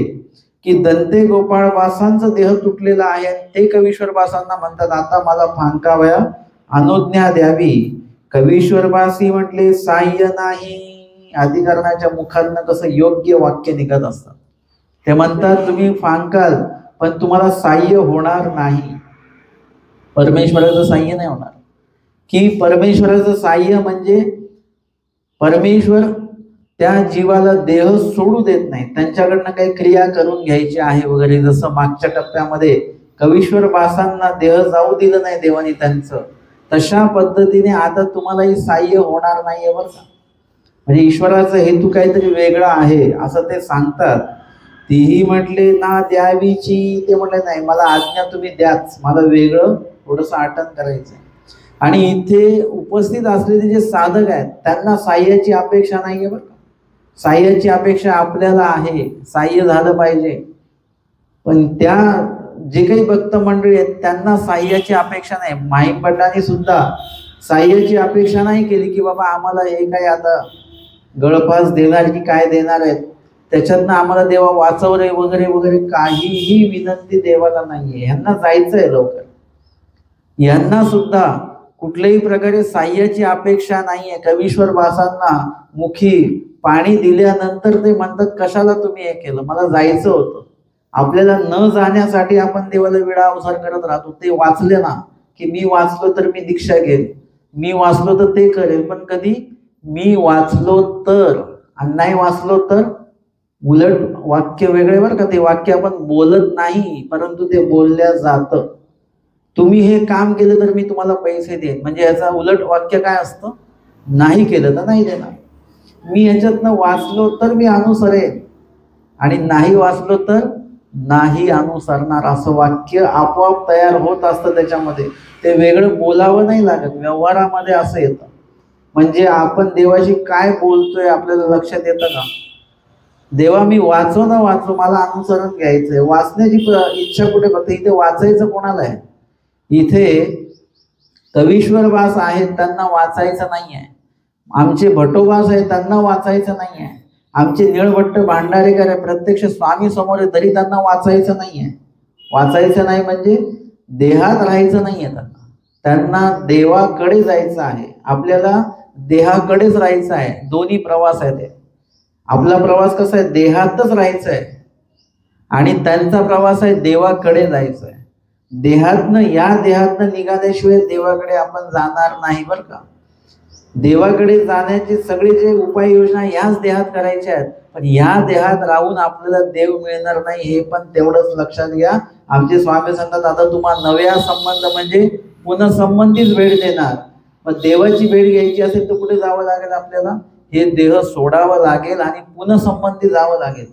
Speaker 1: की दंते गोपाळबासांचं देह तुटलेला आहे. ते कवीश्वरबासांना म्हणतात, आता मला फांकावया अनुज्ञा द्यावी. कवीश्वरबासी म्हटले, साह्य नाही. अधिकरणाच्या मुखातनं कसं योग्य वाक्य निघत असतं. ते म्हणतात तुम्ही फांकाल पण तुम्हाला साह्य होणार नाही. परमेश्वराचं साह्य नाही होणार. की परमेश्वराचं साह्य म्हणजे परमेश्वर त्या जीवाला देह सोडू देत नाही, त्यांच्याकडनं काही क्रिया करून घ्यायची आहे वगैरे. जसं मागच्या टप्प्यामध्ये कवीश्वरबासांना देह जाऊ दिलं नाही देवानी त्यांचं, तशा पद्धतीने आता तुम्हालाही साह्य होणार नाहीये बरं का. म्हणजे ईश्वराचा हेतू काहीतरी वेगळा आहे असं ते सांगतात. तीही म्हटले ना द्यावीची. ते म्हटले नाही, मला आज्ञा तुम्ही द्याच, मला वेगळं थोडंसं आटन करायचं. आणि इथे उपस्थित असलेले जे साधक आहेत त्यांना साह्याची अपेक्षा नाहीये बरं का. साह्याची अपेक्षा आपल्याला आहे, साह्य झालं पाहिजे. पण त्या जे काही भक्त मंडळी आहेत त्यांना साह्याची अपेक्षा नाही. माईभटांनी सुद्धा साह्याची अपेक्षा नाही केली की बाबा आम्हाला हे काय आता गळफास देणार की काय देणार आहेत, त्याच्यातनं आम्हाला देवा वाचव रे वगैरे वगैरे, काहीही विनंती देवाला नाहीये. यांना जायचंय लवकर. यांना सुद्धा कुठल्याही प्रकारे साह्याची अपेक्षा नाहीये. कवीश्वरबासांना मुखी पाणी दिल्यानंतर ते म्हणतात, कशाला तुम्ही हे केलं, मला जायचं होतं. आपल्याला न जाण्यासाठी आपण देवाला विडा अवसर करत राहतो. ते वाचले ना की मी वाचलो तर मी दीक्षा घेईल, मी वाचलो तर ते करेल. पण कधी मी वाचलो तर आणि नाही वाचलो तर उलट वाक्य वेगळे बरं का. ते वाक्य आपण बोलत नाही परंतु ते बोलल्या जातं. तुम्ही हे काम केलं तर मी तुम्हाला पैसे देईन, म्हणजे याचा उलट वाक्य काय असतं, नाही केलं तर नाही देणार. मी ह्याच्यातनं वाचलो तर मी अनुसरेन आणि नाही वाचलो तर नाही अनुसरणार, असं वाक्य आपोआप तयार होत असतं त्याच्यामध्ये. ते वेगळं बोलावं नाही लागत, व्यवहारामध्ये असं येतं. म्हणजे आपण देवाशी काय बोलतोय आपल्याला लक्षात येतं का. देवा मी वाचो ना वाचो, मला अनुसरण घ्यायचंय. वाचण्याची इच्छा कुठे, फक्त इथे वाचायचं कोणाला आहे. इथे कवीश्वरबास आहेत त्यांना वाचायचं नाहीये, आमचे भटोबास आहेत त्यांना वाचायचं नाहीये, आमचे निळभट्ट भांडारेकर आहे प्रत्यक्ष स्वामी समोर तरी त्यांना वाचायचं नाहीये. वाचायचं नाही म्हणजे देहात राहायचं नाहीये त्यांना देवाकडे जायचं आहे. आपल्याला देहाकडेच राहायचं आहे. दोन्ही प्रवास आहे. ते आपला प्रवास कसा आहे, देहातच राहायचं आहे आणि त्यांचा प्रवास आहे देवाकडे जायचं आहे. या देहातनं निघाल्याशिवाय देवाकडे आपण जाणार नाही बरं का. देवाकडे जाण्याचे सगळे जे उपाययोजना याच देहात करायच्या आहेत, पण या देहात राहून आपल्याला देव मिळणार नाही हे पण तेवढंच लक्षात घ्या. आमचे स्वामी सांगतात, आता तुम्हाला नव्या संबंध म्हणजे पुनःसंबंधीच भेट देणार. मग देवाची भेट घ्यायची असेल तर कुठे जावं लागेल आपल्याला, हे देह सोडावं लागेल आणि पुनःसंबंधी जावं लागेल.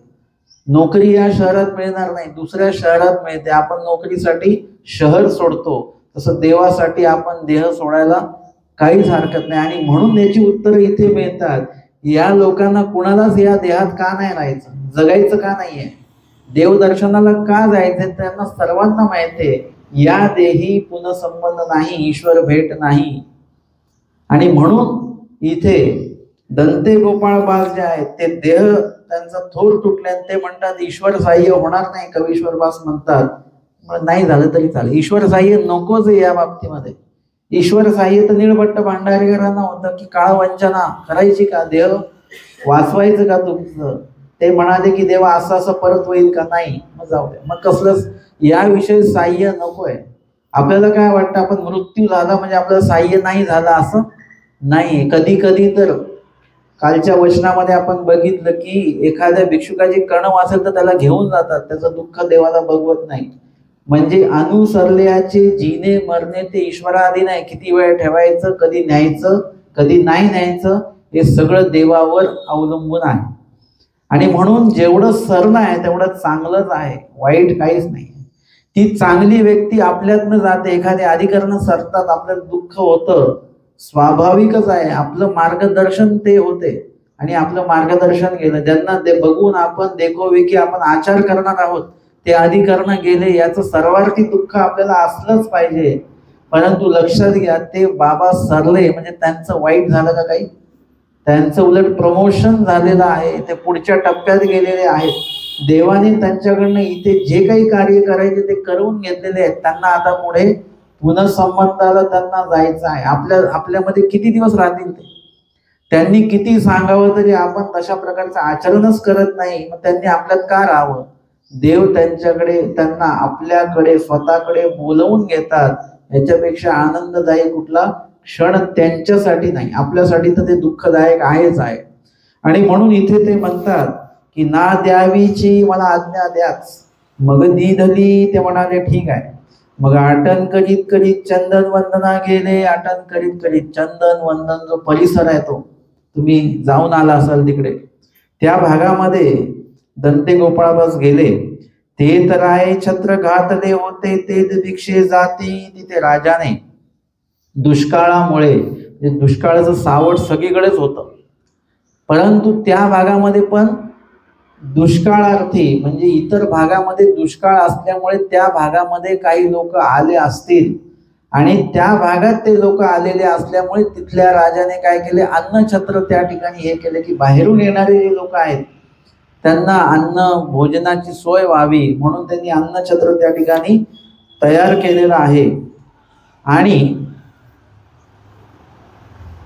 Speaker 1: नोकरी या शहरात मिळणार नाही, दुसऱ्या शहरात मिळते. आपण नोकरीसाठी शहर सोडतो, तसं देवासाठी आपण देह सोडायला काहीच हरकत नाही. आणि म्हणून याची उत्तरं इथे मिळतात. या लोकांना कुणालाच या देहात का नाही राहायचं, जगायचं का नाहीये. देवदर्शनाला का जायचे त्यांना सर्वांना माहिती आहे, या देही पुनःसंबंध नाही, ईश्वर भेट नाही. आणि म्हणून इथे दंते गोपाळबास जे आहेत ते देह त्यांचा थोर तुटले, ते म्हणतात ईश्वर सहाय्य होणार नाही. कवीश्वरबास म्हणतात नाही झालं तरी चालेल, ईश्वर सहाय्य नकोच या बाबतीमध्ये. ईश्वर सहाय्य तर निळभट्ट भांडारकरांना होतं की काळ वंचना करायची का, देह वाचवायचं का तुमचं. ते म्हणाले की देवा असं असं परत होईल का, नाही, मग जाऊ द्या, मग कसलंच याविषयी सहाय्य नकोय. आपल्याला काय वाटतं आपण मृत्यू झाला म्हणजे आपल्याला सहाय्य नाही झालं, असं नाही. कधी कधी तर कालच्या वचनामध्ये आपण बघितलं की एखाद्या भिक्षुकाची कणव असेल तर त्याला घेऊन जातात, त्याचं दुःख देवाला बघवत नाही. म्हणजे अनुसरल्याचे जीने मरणे ते ईश्वराधीन नाही. किती वेळ ठेवायचं, कधी न्यायचं, कधी नाही न्यायचं, हे सगळं देवावर अवलंबून आहे. आणि म्हणून जेवढं सरणं आहे तेवढं चांगलंच आहे, वाईट काहीच नाही. ती चांगली व्यक्ती आपल्यातनं जाते, एखादे अधिकरण सरतात, आपल्याला दुःख होतं, स्वाभाविकच आहे. आपलं मार्गदर्शन ते होते आणि आपलं मार्गदर्शन गेलं, ज्यांना ते बघून आपण देखोवे की आपण आचार करणार आहोत ते अधिकरण गेले, याचं सर्वार्थी दुःख आपल्याला असलंच पाहिजे. परंतु लक्षात घ्या, ते बाबा सरले म्हणजे त्यांचं वाईट झालं का काही, त्यांचं उलट प्रमोशन झालेलं आहे, ते पुढच्या टप्प्यात गेलेले आहेत. देवाने त्यांच्याकडनं इथे जे काही कार्य करायचे ते करून घेतलेले आहेत. त्यांना आता पुढे पुनःसंबंधाला त्यांना जायचं आहे. आपल्यामध्ये किती दिवस राहतील ते, त्यांनी किती सांगावं तरी आपण तशा प्रकारचं आचरणच करत नाही, मग त्यांनी आपल्यात का राहावं. देव त्यांच्याकडे, त्यांना आपल्याकडे स्वतःकडे बोलवून घेतात. याच्यापेक्षा आनंददायी कुठला क्षण त्यांच्यासाठी नाही, आपल्यासाठी तर ते दुःखदायक आहेच आहे. आणि म्हणून इथे ते म्हणतात की ना द्यावीची मला आज्ञा द्याच, मग दिधली. ते म्हणाले ठीक आहे. मग आटन करीत करीत चंदन वंदना गेले. आटन करीत करीत चंदन वंदन जो परिसर आहे तो तुम्ही जाऊन आला असाल तिकडे, त्या भागामध्ये दंते गोपाळबास गेले. ते तर आहे छत्र घातले होते ते भिक्षे जाती. तिथे राजाने दुष्काळामुळे, दुष्काळाचं सावट सगळीकडेच होतं, परंतु त्या भागामध्ये पण दुष्काळार्थी म्हणजे इतर भागामध्ये दुष्काळ असल्यामुळे त्या भागामध्ये काही लोक आले असतील आणि त्या भागात ते लोक आलेले असल्यामुळे तिथल्या राजाने काय केले, अन्नछत्र त्या ठिकाणी हे केले की बाहेरून येणारे जे लोक आहेत त्यांना अन्न भोजनाची सोय व्हावी म्हणून त्यांनी अन्नछत्र त्या ठिकाणी तयार केलेलं आहे. आणि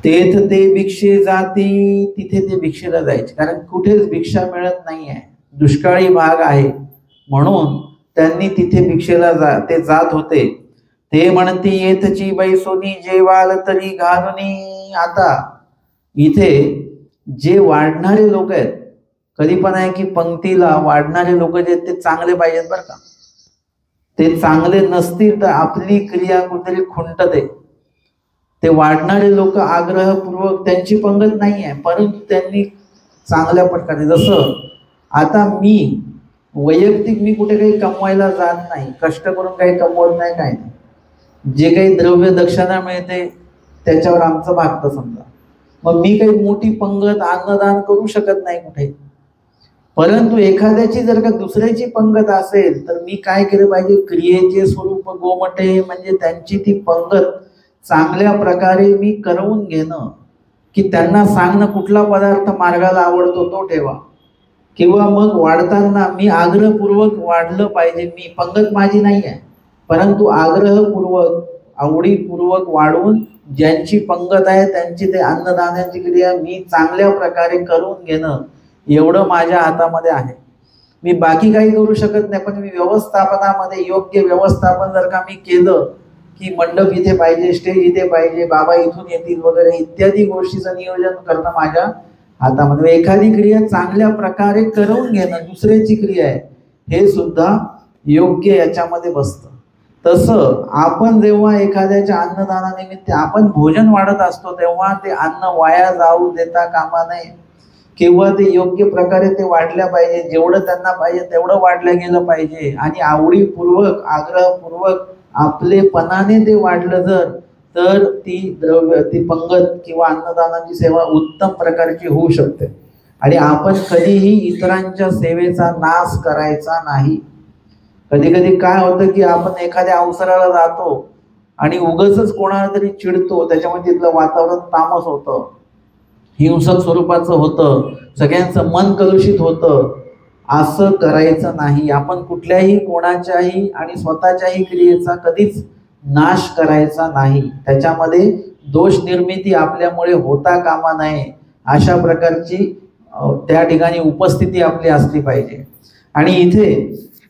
Speaker 1: तेथ ते भिक्षे जाती, तिथे ते भिक्षेला जायचे, कारण कुठेच भिक्षा मिळत नाहीये, दुष्काळी भाग आहे, म्हणून त्यांनी तिथे भिक्षेला ते जात होते. ते म्हणते येथची बैसोनी जेवाल तरी घालुनी. आता इथे जे वाढणारे लोक आहेत, कधी पण आहे की पंक्तीला वाढणारे लोक जे आहेत ते चांगले पाहिजेत बरं का. ते चांगले नसतील तर आपली क्रिया कुठेतरी खुंटते. ते वाढणारे लोक आग्रहपूर्वक, त्यांची पंगत नाही आहे परंतु त्यांनी चांगल्या प्रकारे, जसं आता मी वैयक्तिक मी कुठे काही कमवायला जात नाही, कष्ट करून काही कमवत नाही, काय नाही, जे काही द्रव्य दक्षिणा मिळते त्याच्यावर आमचं भागतं समजा. मग मी काही मोठी पंगत अन्नदान करू शकत नाही कुठे, परंतु एखाद्याची जर का दुसऱ्याची पंगत असेल तर मी काय केलं पाहिजे, क्रियेचे स्वरूप गोमटे म्हणजे त्यांची ती पंगत चांगल्या प्रकारे मी करवून घेणं, की त्यांना सांगणं कुठला पदार्थ मार्गाला आवडतो तो ठेवा, किंवा मग वाढताना मी आग्रहपूर्वक वाढलं पाहिजे. मी पंगत माझी नाही आहे परंतु आग्रहपूर्वक आवडीपूर्वक वाढवून ज्यांची पंगत आहे त्यांची ते अन्नदानाची क्रिया मी चांगल्या प्रकारे करून घेणं एवढं माझ्या हातामध्ये आहे. मी बाकी काही करू शकत नाही, पण मी व्यवस्थापनामध्ये योग्य व्यवस्थापन जर का मी केलं की मंडप इथे पाहिजे, स्टेज इथे पाहिजे, बाबा इथून येतील वगैरे इत्यादी गोष्टीचं नियोजन करणं माझ्या हातामध्ये. एखादी क्रिया चांगल्या प्रकारे करून घेणं दुसऱ्याची क्रिया आहे हे सुद्धा योग्य याच्यामध्ये बसतं. तसं आपण जेव्हा एखाद्याच्या अन्नदानानिमित्त आपण भोजन वाढत असतो तेव्हा ते अन्न वाया जाऊ देता कामा नये, किंवा ते योग्य प्रकारे ते वाढल्या पाहिजे, जेवढं त्यांना पाहिजे तेवढं वाढलं गेलं पाहिजे. आणि आवडीपूर्वक आग्रहपूर्वक आपलेपणाने ते वाढलं जर तर ती पंगत किंवा अन्नदानाची सेवा उत्तम प्रकारची होऊ शकते. आणि आपण कधीही इतरांच्या सेवेचा नाश करायचा नाही. कधी कधी काय होतं की आपण एखाद्या अवसराला जातो आणि उगाचच कोणाला तरी चिडतो, त्याच्यामध्ये तिथलं वातावरण तामस होतं, हिंसक स्वरूपाचं होतं, सगळ्यांचं मन कलुषित होतं. असं करायचं नाही. आपण कुठल्याही कोणाच्याही आणि स्वतःच्याही क्रियेचा कधीच नाश करायचा नाही. त्याच्यामध्ये दोष निर्मिती आपल्यामुळे होता कामा नये, अशा प्रकारची त्या ठिकाणी उपस्थिती आपली असली पाहिजे. आणि इथे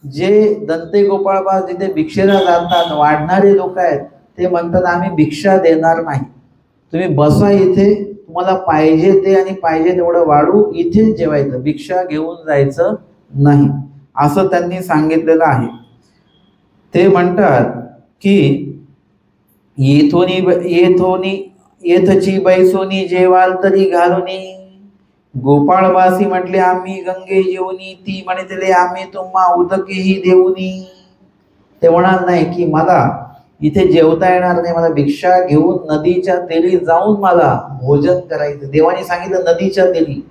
Speaker 1: जे दंते गोपाळबास जिथे भिक्षेला जातात, वाढणारे लोक आहेत, ते म्हणतात आम्ही भिक्षा देणार नाही, तुम्ही बसा इथे, तुम्हाला पाहिजे ते आणि पाहिजे तेवढं वाढू, इथेच जेवायचं, भिक्षा घेऊन जायचं नाही, असं त्यांनी सांगितलेलं आहे. ते म्हणतात की येथची बैसोनी जेवाल तरी घालुनी, गोपाळवासी म्हटले आम्ही गंगे येऊनी, ती म्हणते आम्ही तुम्हा उदकेही देऊनी. ते म्हणाल नाही की मला इथे जेवता येणार नाही, मला भिक्षा घेऊन नदीच्या तेरी जाऊन मला भोजन करायचं. देवाने सांगितलं नदीच्या तेरी,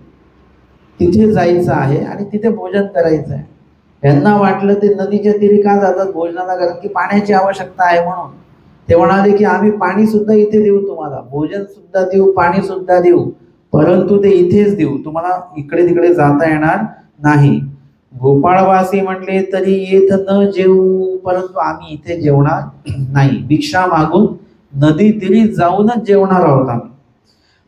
Speaker 1: तिथे जायचं आहे आणि तिथे भोजन करायचं आहे. यांना वाटलं ते नदीच्या तीरी का जातात भोजनाला, कारण की पाण्याची आवश्यकता आहे म्हणून. ते म्हणाले की आम्ही पाणी सुद्धा इथे देऊ तुम्हाला, भोजन सुद्धा देऊ, पाणी सुद्धा देऊ, परंतु ते इथेच देऊ, तुम्हाला इकडे तिकडे जाता येणार नाही. गोपाळवासी म्हटले तरी येत न जेवू, परंतु आम्ही इथे जेवणार नाही, भिक्षा मागून नदी तीरी जाऊनच जेवणार आहोत आम्ही.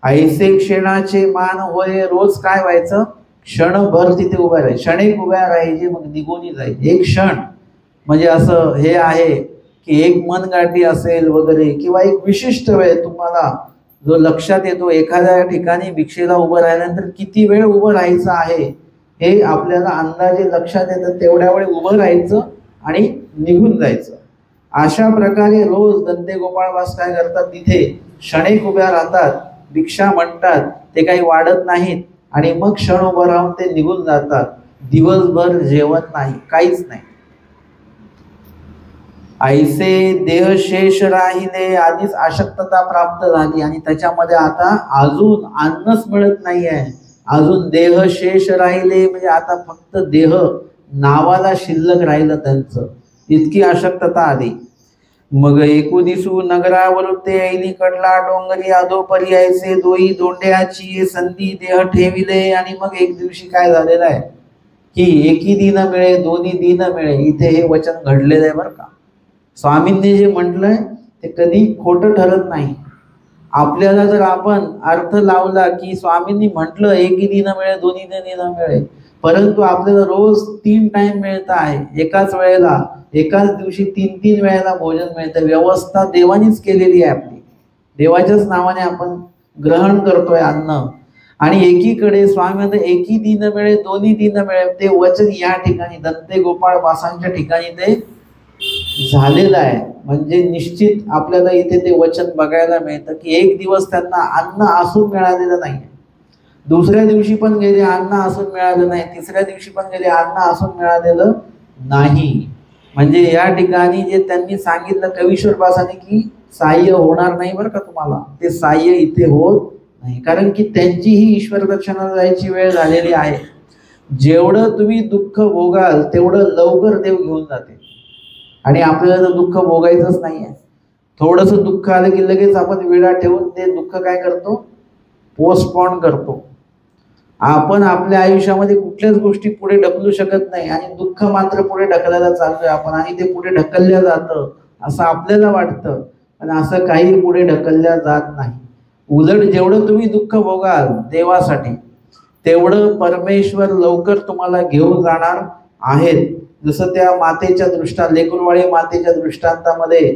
Speaker 1: ऐसे क्षणाचे मान होय, रोज काय व्हायचं, क्षणभर तिथे उभ्या राहायचे, क्षणिक उभ्या राहायचे, मग निघून जायचे. एक क्षण म्हणजे असं हे आहे की एक मनगाठी असेल वगैरे, किंवा एक विशिष्ट वेळ तुम्हाला जो लक्षात येतो, एखाद्या ठिकाणी भिक्षेला उभं राहिल्यानंतर किती वेळ उभं राहायचं आहे हे आपल्याला अंदाजे लक्षात येतं, तेवढ्या वेळ उभं राहायचं आणि निघून जायचं. अशा प्रकारे रोज दंते गोपाळवास काय करतात, तिथे क्षणिक उभ्या राहतात, भिक्षा म्हणतात, ते काही वाढत नाहीत आणि मग क्षण उभं राहून ते निघून जातात. दिवसभर जेवण नाही, काहीच नाही. ऐसे देह शेष राहिले, आधीच अशक्तता प्राप्त झाली आणि त्याच्यामध्ये आता अजून अन्नच मिळत नाही आहे, अजून देह शेष राहिले म्हणजे आता फक्त देह नावाला शिल्लक राहिलं त्यांचं, इतकी अशक्तता आली. मग एकू दिसू नगरावर ते ऐली कडला डोंगरी अधोपरी ऐसे दोई दोंड्याची संधी देह ठेविले. आणि मग एक दिवशी काय झालेलं आहे की एकी दिन मिळे दोन्ही दिन मिळे, इथे हे वचन घडलेलं आहे बरं का. स्वामींनी जे म्हटलंय ते कधी खोटं ठरत नाही. आपल्याला जर आपण अर्थ लावला की स्वामींनी म्हटलं एकी दिन मिळे दोन्ही दिन मिळे, परंतु आपल्याला रोज 3 टाइम मिळत आहे, एकाच वेळेला एकाच दिवशी 3 वेळेला भोजन मिळतं. व्यवस्था देवानीच केलेली आहे आपली, देवाच्याच नावाने आपण ग्रहण करतोय अन्न. आणि एकीकडे स्वामी म्हणतात एकी दिन मिळे दोन्ही दिन मिळे, ते वचन या ठिकाणी दंते गोपाळवासांच्या ठिकाणी ते झालेलं आहे. म्हणजे निश्चित आपल्याला इथे ते वचन बघायला मिळतं की एक दिवस त्यांना अन्न असून मिळालेलं नाही, दुसऱ्या दिवशी पण गेले अन्न असून मिळालं नाही, तिसऱ्या दिवशी पण गेले अन्न असून मिळालेलं नाही. म्हणजे या ठिकाणी जे त्यांनी सांगितलं कवीश्वरबासाने की साह्य होणार नाही बरं का तुम्हाला, ते साह्य इथे होत नाही, कारण की त्यांची ही ईश्वर दर्शनाला जायची वेळ झालेली आहे. जेवढं तुम्ही दुःख भोगाल तेवढं लवकर देव घेऊन जाते. आणि आपल्याला तर दुःख भोगायचंच नाही आहे, थोडंसं दुःख आलं की लगेच आपण वेळा ठेवून ते दुःख काय करतो, पोस्टपोन करतो. आपण आपल्या आयुष्यामध्ये कुठल्याच गोष्टी पुढे ढकलू शकत नाही आणि दुःख मात्र पुढे ढकलायला चाललोय आपण, आणि ते पुढे ढकलल्या जातं असं आपल्याला वाटतं, पण असं काही पुढे ढकलल्या जात नाही. उलट जेवढं तुम्ही दुःख भोगाल देवासाठी तेवढं परमेश्वर लवकर तुम्हाला घेऊन जाणार आहेत. जसं त्या मातेच्या लेकरवाळी मातेच्या दृष्टांतामध्ये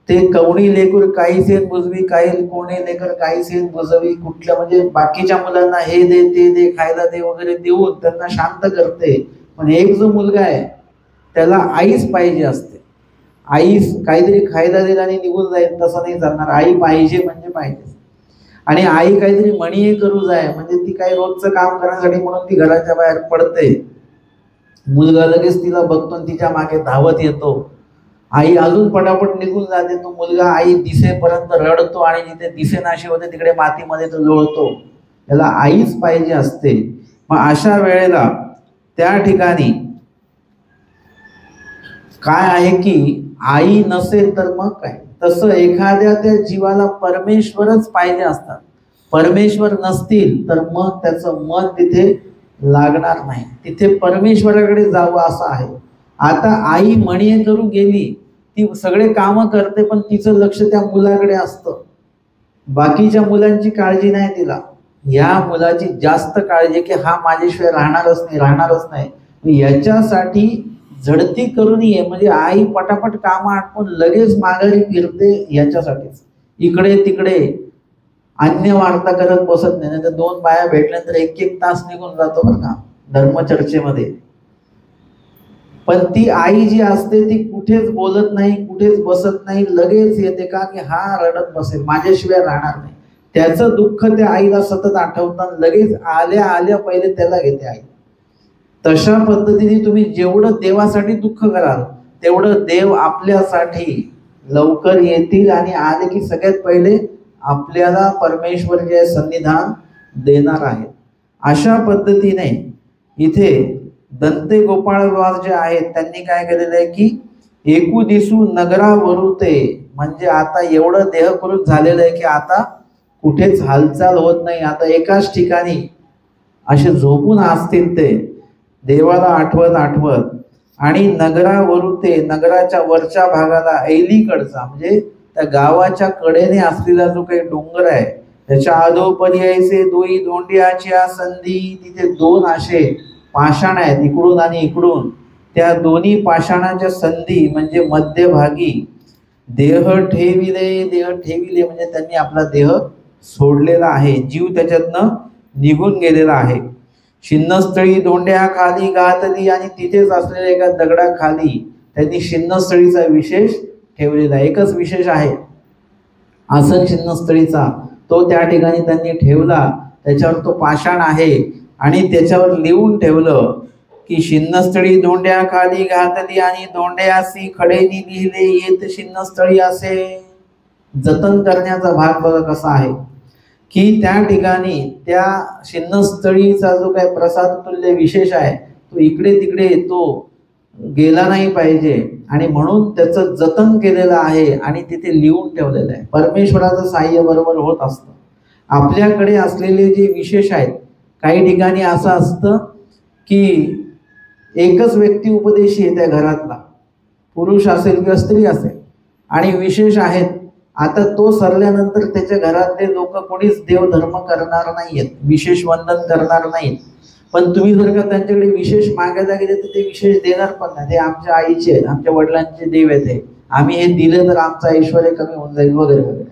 Speaker 1: ते कवणी लेकूर काही सेन बुजवी, काही कोणी लेकर काही सेन बुजवी, कुठल्या म्हणजे बाकीच्या मुलांना हे दे ते दे खायला दे वगैरे देऊन त्यांना शांत करते. पण एक जो मुलगा आहे त्याला आईच पाहिजे असते, आईच काहीतरी खायला देईल आणि निघून जाईल तसं नाही चालणार, आई पाहिजे म्हणजे पाहिजे. आणि आई काहीतरी म्हणीये करू जाय म्हणजे ती काही रोजचं काम करण्यासाठी म्हणून ती घराच्या बाहेर पडते, मुलगा लगेच तिला बघतो आणि तिच्या मागे धावत येतो, आई अजून पटापट निघून जाते, तो मुलगा आई दिसेपर्यंत रडतो आणि जिथे दिसेनाशी होते तिकडे मातीमध्ये तो लोळतो. त्याला आईच पाहिजे असते. मग अशा वेळेला त्या ठिकाणी काय आहे की आई नसेल तर मग काय, तसं एखाद्या त्या जीवाला परमेश्वरच पाहिजे असतात. परमेश्वर नसतील तर मग त्याचं मन तिथे लागणार नाही, तिथे परमेश्वराकडे जावं असं आहे. आता आई मणी करू गेली, ती सगळे कामं करते पण तिचं लक्ष त्या मुलाकडे असतं, बाकीच्या मुलांची काळजी नाही तिला. या मुलाची जास्त काळजी की हा माझ्याशिवाय राहणारच नाही, याच्यासाठी झडती करून ये. म्हणजे आई पटापट कामं आटपून लगेच माघारी फिरते याच्यासाठीच. इकडे तिकडे अन्य वार्ता करत बसत नाही. नाही तर 2 बाया भेटल्यानंतर 1-1 तास निघून जातो बरं का धर्मचर्चेमध्ये. पण ती आई जी असते ती कुठेच बोलत नाही, कुठेच बसत नाही, लगेच येते. का की हा रडत बसेल, माझ्याशिवाय राहणार नाही. त्याचं दुःख त्या आईला सतत आठवताना लगेच आल्या आल्या पहिले त्याला घेते आई. तशा पद्धतीने तुम्ही जेवढं देवासाठी दुःख कराल तेवढं देव आपल्यासाठी लवकर येतील आणि आले की सगळ्यात पहिले आपल्याला परमेश्वर जे सन्निधान देणार आहे. अशा पद्धतीने इथे दंते गोपाळवार जे आहेत त्यांनी काय केलेलं आहे की एकू दिसू नगरावरुते, म्हणजे आता एवढं देहकृत झालेलं आहे की आता कुठेच हालचाल होत नाही. आता एकाच ठिकाणी असे झोपून असतील ते देवाला आठवत आठवत. आणि नगरावरुते, नगराच्या वरच्या भागाला ऐलीकडचा म्हणजे त्या गावाच्या कडेने असलेला जो काही डोंगर आहे त्याच्या अधोपर्यायचे दोई दोंड्याच्या संधी, तिथे 2 असे पाषाण आहेत इकडून आणि इकडून. त्या दोन्ही पाषाणाच्या संधी म्हणजे मध्यभागी देह ठेविले म्हणजे त्यांनी आपला देह सोडलेला आहे, जीव त्याच्यातनं निघून गेलेला आहे. शिन्नस्थळी दोंड्या खाली घातली, आणि तिथेच असलेल्या एका दगडाखाली त्यांनी शिन्नस्थळीचा विशेष ठेवलेला. एकच विशेष आहे आसन शिन्नस्थळीचा, तो त्या ठिकाणी त्यांनी ठेवला. त्याच्यावर तो पाषाण आहे आणि त्याच्यावर लिहून ठेवलं की शिन्नस्थळी दोंड्या खाली घातली आणि दोंड्यासी खडेनी लिहिले येत शिन्नस्थळी असे. जतन करण्याचा भाग बघा कसा आहे की त्या ठिकाणी त्या शिन्नस्थळीचा जो काय प्रसाद तुल्य विशेष आहे तो इकडे तिकडे तो गेला नाही पाहिजे, आणि म्हणून त्याचं जतन केलेलं आहे आणि तिथे लिहून ठेवलेलं आहे. परमेश्वराचं साह्य बरोबर होत असतं. आपल्याकडे असलेले जे विशेष आहेत, काही ठिकाणी असं असतं की एकच व्यक्ती उपदेशी आहे त्या घरातला, पुरुष असेल किंवा स्त्री असेल, आणि विशेष आहेत. आता तो सरल्यानंतर त्याच्या घरातले लोक कोणीच देवधर्म करणार नाहीयेत, विशेष वंदन करणार नाहीत. पण तुम्ही जर का त्यांच्याकडे विशेष मागायला गेले तर ते विशेष देणार पण नाही. ते आमच्या आईचे आहेत, आमच्या वडिलांचे देव आहेत, आम्ही हे दिले तर आमचं ऐश्वर्य कमी होऊन जाईल वगैरे वगैरे.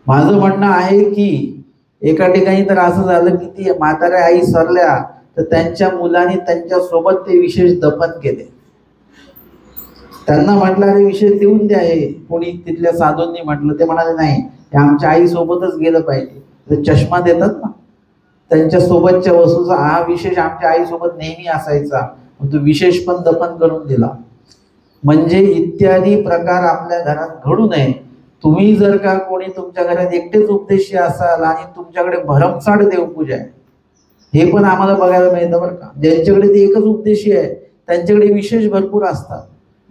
Speaker 1: माझं म्हणणं आहे की एका ठिकाणी तर असं झालं की ती म्हाताऱ्या आई सरल्या तर त्यांच्या मुलांनी त्यांच्या सोबत ते विशेष दफन केले. त्यांना म्हटलं अरे विशेष देऊन द्या, हे कोणी तिथल्या साधूंनी म्हटलं. ते म्हणाले नाही, ते आमच्या आई सोबतच गेलं पाहिजे. ते चष्मा देतात ना, त्यांच्या सोबतच्या वस्तूचा हा विशेष आमच्या आई सोबत नेहमी असायचा, तो विशेष पण दफन करून दिला. म्हणजे इत्यादी प्रकार आपल्या घरात घडू नये. तुम्ही जर का कोणी तुमच्या घरात एकटेच उपदेशी असाल आणि तुमच्याकडे भरमसाठ देवपूजा आहे, हे पण आम्हाला बघायला मिळतं बरं का. ज्यांच्याकडे ते एकच उपदेशी आहे त्यांच्याकडे विशेष भरपूर असतात,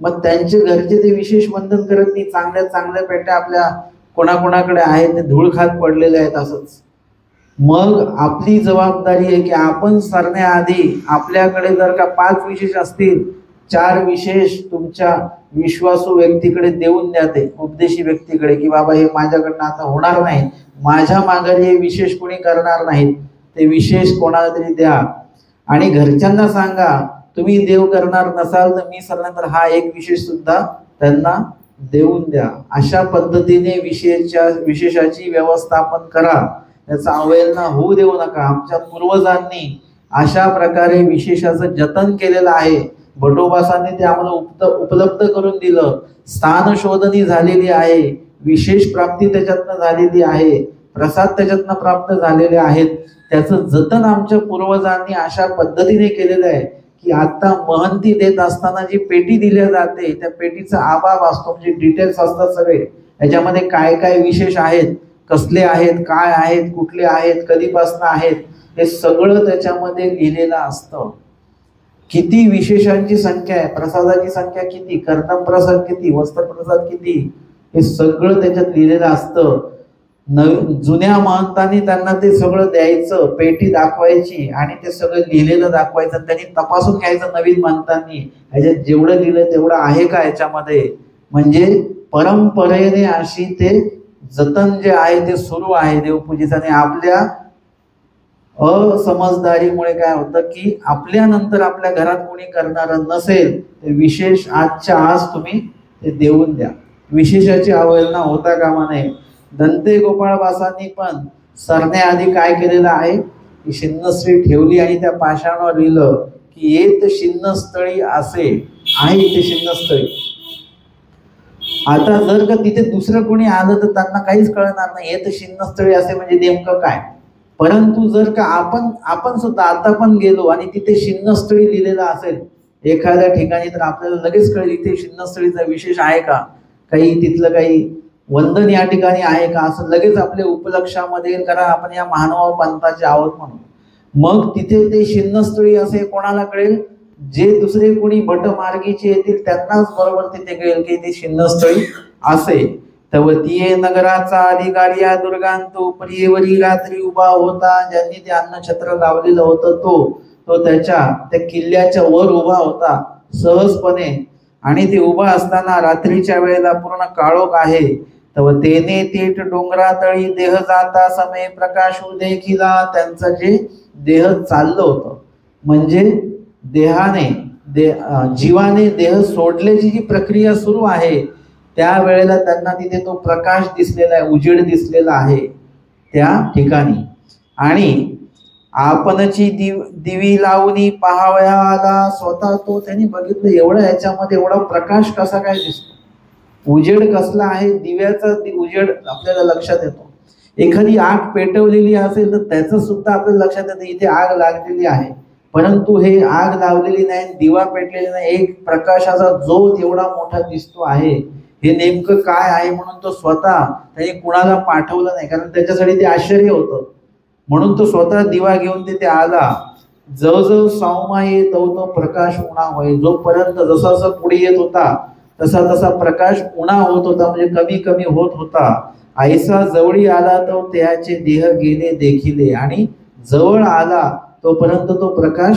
Speaker 1: मग त्यांचे घरचे ते विशेष वंदन करत नाही. चांगल्या चांगल्या पेट्या आपल्या कोणाकोणाकडे आहेत ते धूळ खात पडलेले आहेत असंच. मग आपली जबाबदारी आहे की आपण सरण्याआधी आपल्याकडे जर का 5 विशेष असतील, 4 विशेष तुमच्या विश्वासू व्यक्तीकडे देऊन द्या, ते उपदेशी व्यक्तीकडे, की बाबा हे माझ्याकडनं आता होणार नाही, माझ्या माघारी हे विशेष कोणी करणार नाहीत, ते विशेष कोणाला तरी द्या. आणि घरच्यांना सांगा तुम्ही देव करणार नसाल तर मी सरल्यानंतर हा एक विशेष सुद्धा त्यांना देऊन द्या. अशा पद्धतीने विशेषाची व्यवस्थापन करा, त्याचा अवहेलना होऊ देऊ नका. आमच्या पूर्वजांनी अशा प्रकारे विशेषाचं जतन केलेलं आहे. भटोबासांनी ते आम्हाला उपलब्ध करून दिलं. स्थान शोधनी झालेली आहे, विशेष प्राप्ती त्याच्यातनं झालेली आहे, प्रसाद त्याच्यातनं प्राप्त झालेले आहेत. त्याचं जतन आमच्या पूर्वजांनी अशा पद्धतीने केलेलं आहे की आता महंती देत असताना जी पेटी दिल्या जाते त्या पेटीचा आबाब असतो, म्हणजे डिटेल्स असतात सगळे. याच्यामध्ये काय काय विशेष आहेत, कसले आहेत, काय आहेत, कुठले आहेत, कधीपासून आहेत, हे सगळं त्याच्यामध्ये लिहिलेलं असतं. किती विशेषांची संख्या आहे, प्रसादाची संख्या किती, कर्दम प्रसाद किती, वस्त्र प्रसाद किती, हे सगळं त्याच्यात लिहिलेलं असतं. जुन्या महंतांनी त्यांना ते सगळं द्यायचं, पेटी दाखवायची आणि ते सगळं लिहिलेलं दाखवायचं. त्यांनी तपासून घ्यायचं नवीन महंतांनी, ह्याच्यात जेवढं लिहिलं तेवढं आहे का याच्यामध्ये. म्हणजे परंपरेने अशी ते जतन जे आहे ते सुरू आहे देवपूजेचं. आणि आपल्या असमजदारीमुळे काय होतं की आपल्यानंतर आपल्या घरात कोणी करणार नसेल ते विशेष आजच्या आज तुम्ही ते देऊन द्या. विशेषाची अवहेलना होता कामा नये. दंते गोपाळवासांनी पण सरण्याआधी काय केलेलं आहे की शिन्नस्त्री ठेवली आणि त्या पाषाणावर लिहिलं की येत शिन्नस्थळी असे आहे ते शिन्नस्थळी. आता जर का तिथे दुसरं कोणी आलं तर त्यांना काहीच कळणार नाही येत शिन्नस्थळी असे म्हणजे नेमकं काय. परंतु जर का आपण सुद्धा आता पण गेलो आणि तिथे शिन्नस्थळी लिहिलेलं असेल एखाद्या ठिकाणी तर आपल्याला लगेच कळेल इथे शिन्नस्थळीचा विशेष आहे का, काही तिथलं काही वंदन या ठिकाणी आहे का, असं लगेच आपल्या उपलक्षामध्ये येईल. कारण आपण या महानुभाव पंथाचे आहोत म्हणून. मग तिथे ते शिन्नस्थळी असे कोणाला कळेल, जे दुसरे कोणी भटमार्गीचे येतील त्यांनाच बरोबर तिथे कळेल की ते शिन्नस्थळी असे. तव तिये नगराचा अधिकारी या दुर्गांतो प्रियवरी रात्री उभा होता. ज्यांनी ते अन्नछत्र लावलेलं होतं तो त्या किल्ल्याच्या वर उभा होता सहजपणे. आणि ते उभा असताना रात्रीच्या वेळेला पूर्ण काळोख आहे. तव तेने तेट डोंगरातळी देह जाता समय प्रकाशू देखिला. त्यांचं जे देह चाललं होतं म्हणजे जीवाने देह सोडल्याची जी प्रक्रिया सुरू आहे त्यावेळेला त्यांना तिथे तो प्रकाश दिसलेला आहे, उजेड दिसलेला आहे त्या ठिकाणी. आणि आपणची दिवी लावणी पाहावयाला स्वतः तो त्यांनी बघितलं एवढं याच्यामध्ये एवढा प्रकाश कसा काय दिसतो, उजेड कसला आहे, दिव्याचा उजेड आपल्याला लक्षात येतो. एखादी आग पेटवलेली असेल तर त्याचं सुद्धा आपल्याला लक्षात येतं इथे आग लागलेली आहे. परंतु हे आग लावलेली नाही, दिवा पेटलेली नाही, एक प्रकाशाचा जोत एवढा मोठा दिसतो आहे. हे नेमकं काय आहे म्हणून तो स्वतः त्याने कुणाला पाठवलं नाही, कारण त्याच्यासाठी ते आश्चर्य होतं. म्हणून तो स्वतः दिवा घेऊन तिथे आला. जवळ सावमा येत तो प्रकाश उणा होय. जोपर्यंत जसा जसा पुढे येत होता तसा तसा प्रकाश उणा होत होता, म्हणजे कमी कमी होत होता. आईसा जवळी आला तो त्याचे देह गेले देखिले. आणि जवळ आला तोपर्यंत तो प्रकाश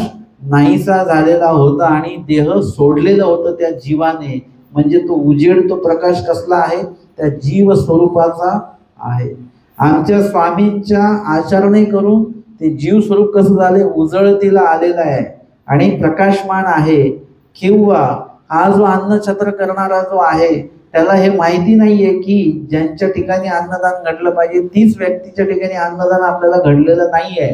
Speaker 1: नाहीसा झालेला होता आणि देह सोडलेलं होतं त्या जीवाने. म्हणजे तो उजेड, तो प्रकाश कसला आहे, त्या जीव स्वरूपाचा आहे. आमच्या स्वामींच्या आचरणे करून ते जीव स्वरूप कसं झाले, उजळतीला आलेलं आहे आणि प्रकाशमान आहे. किंवा हा जो अन्नछत्र करणारा जो आहे त्याला हे माहिती नाहीये की ज्यांच्या ठिकाणी अन्नदान घडलं पाहिजे तीच व्यक्तीच्या ठिकाणी अन्नदान आपल्याला घडलेलं नाहीये.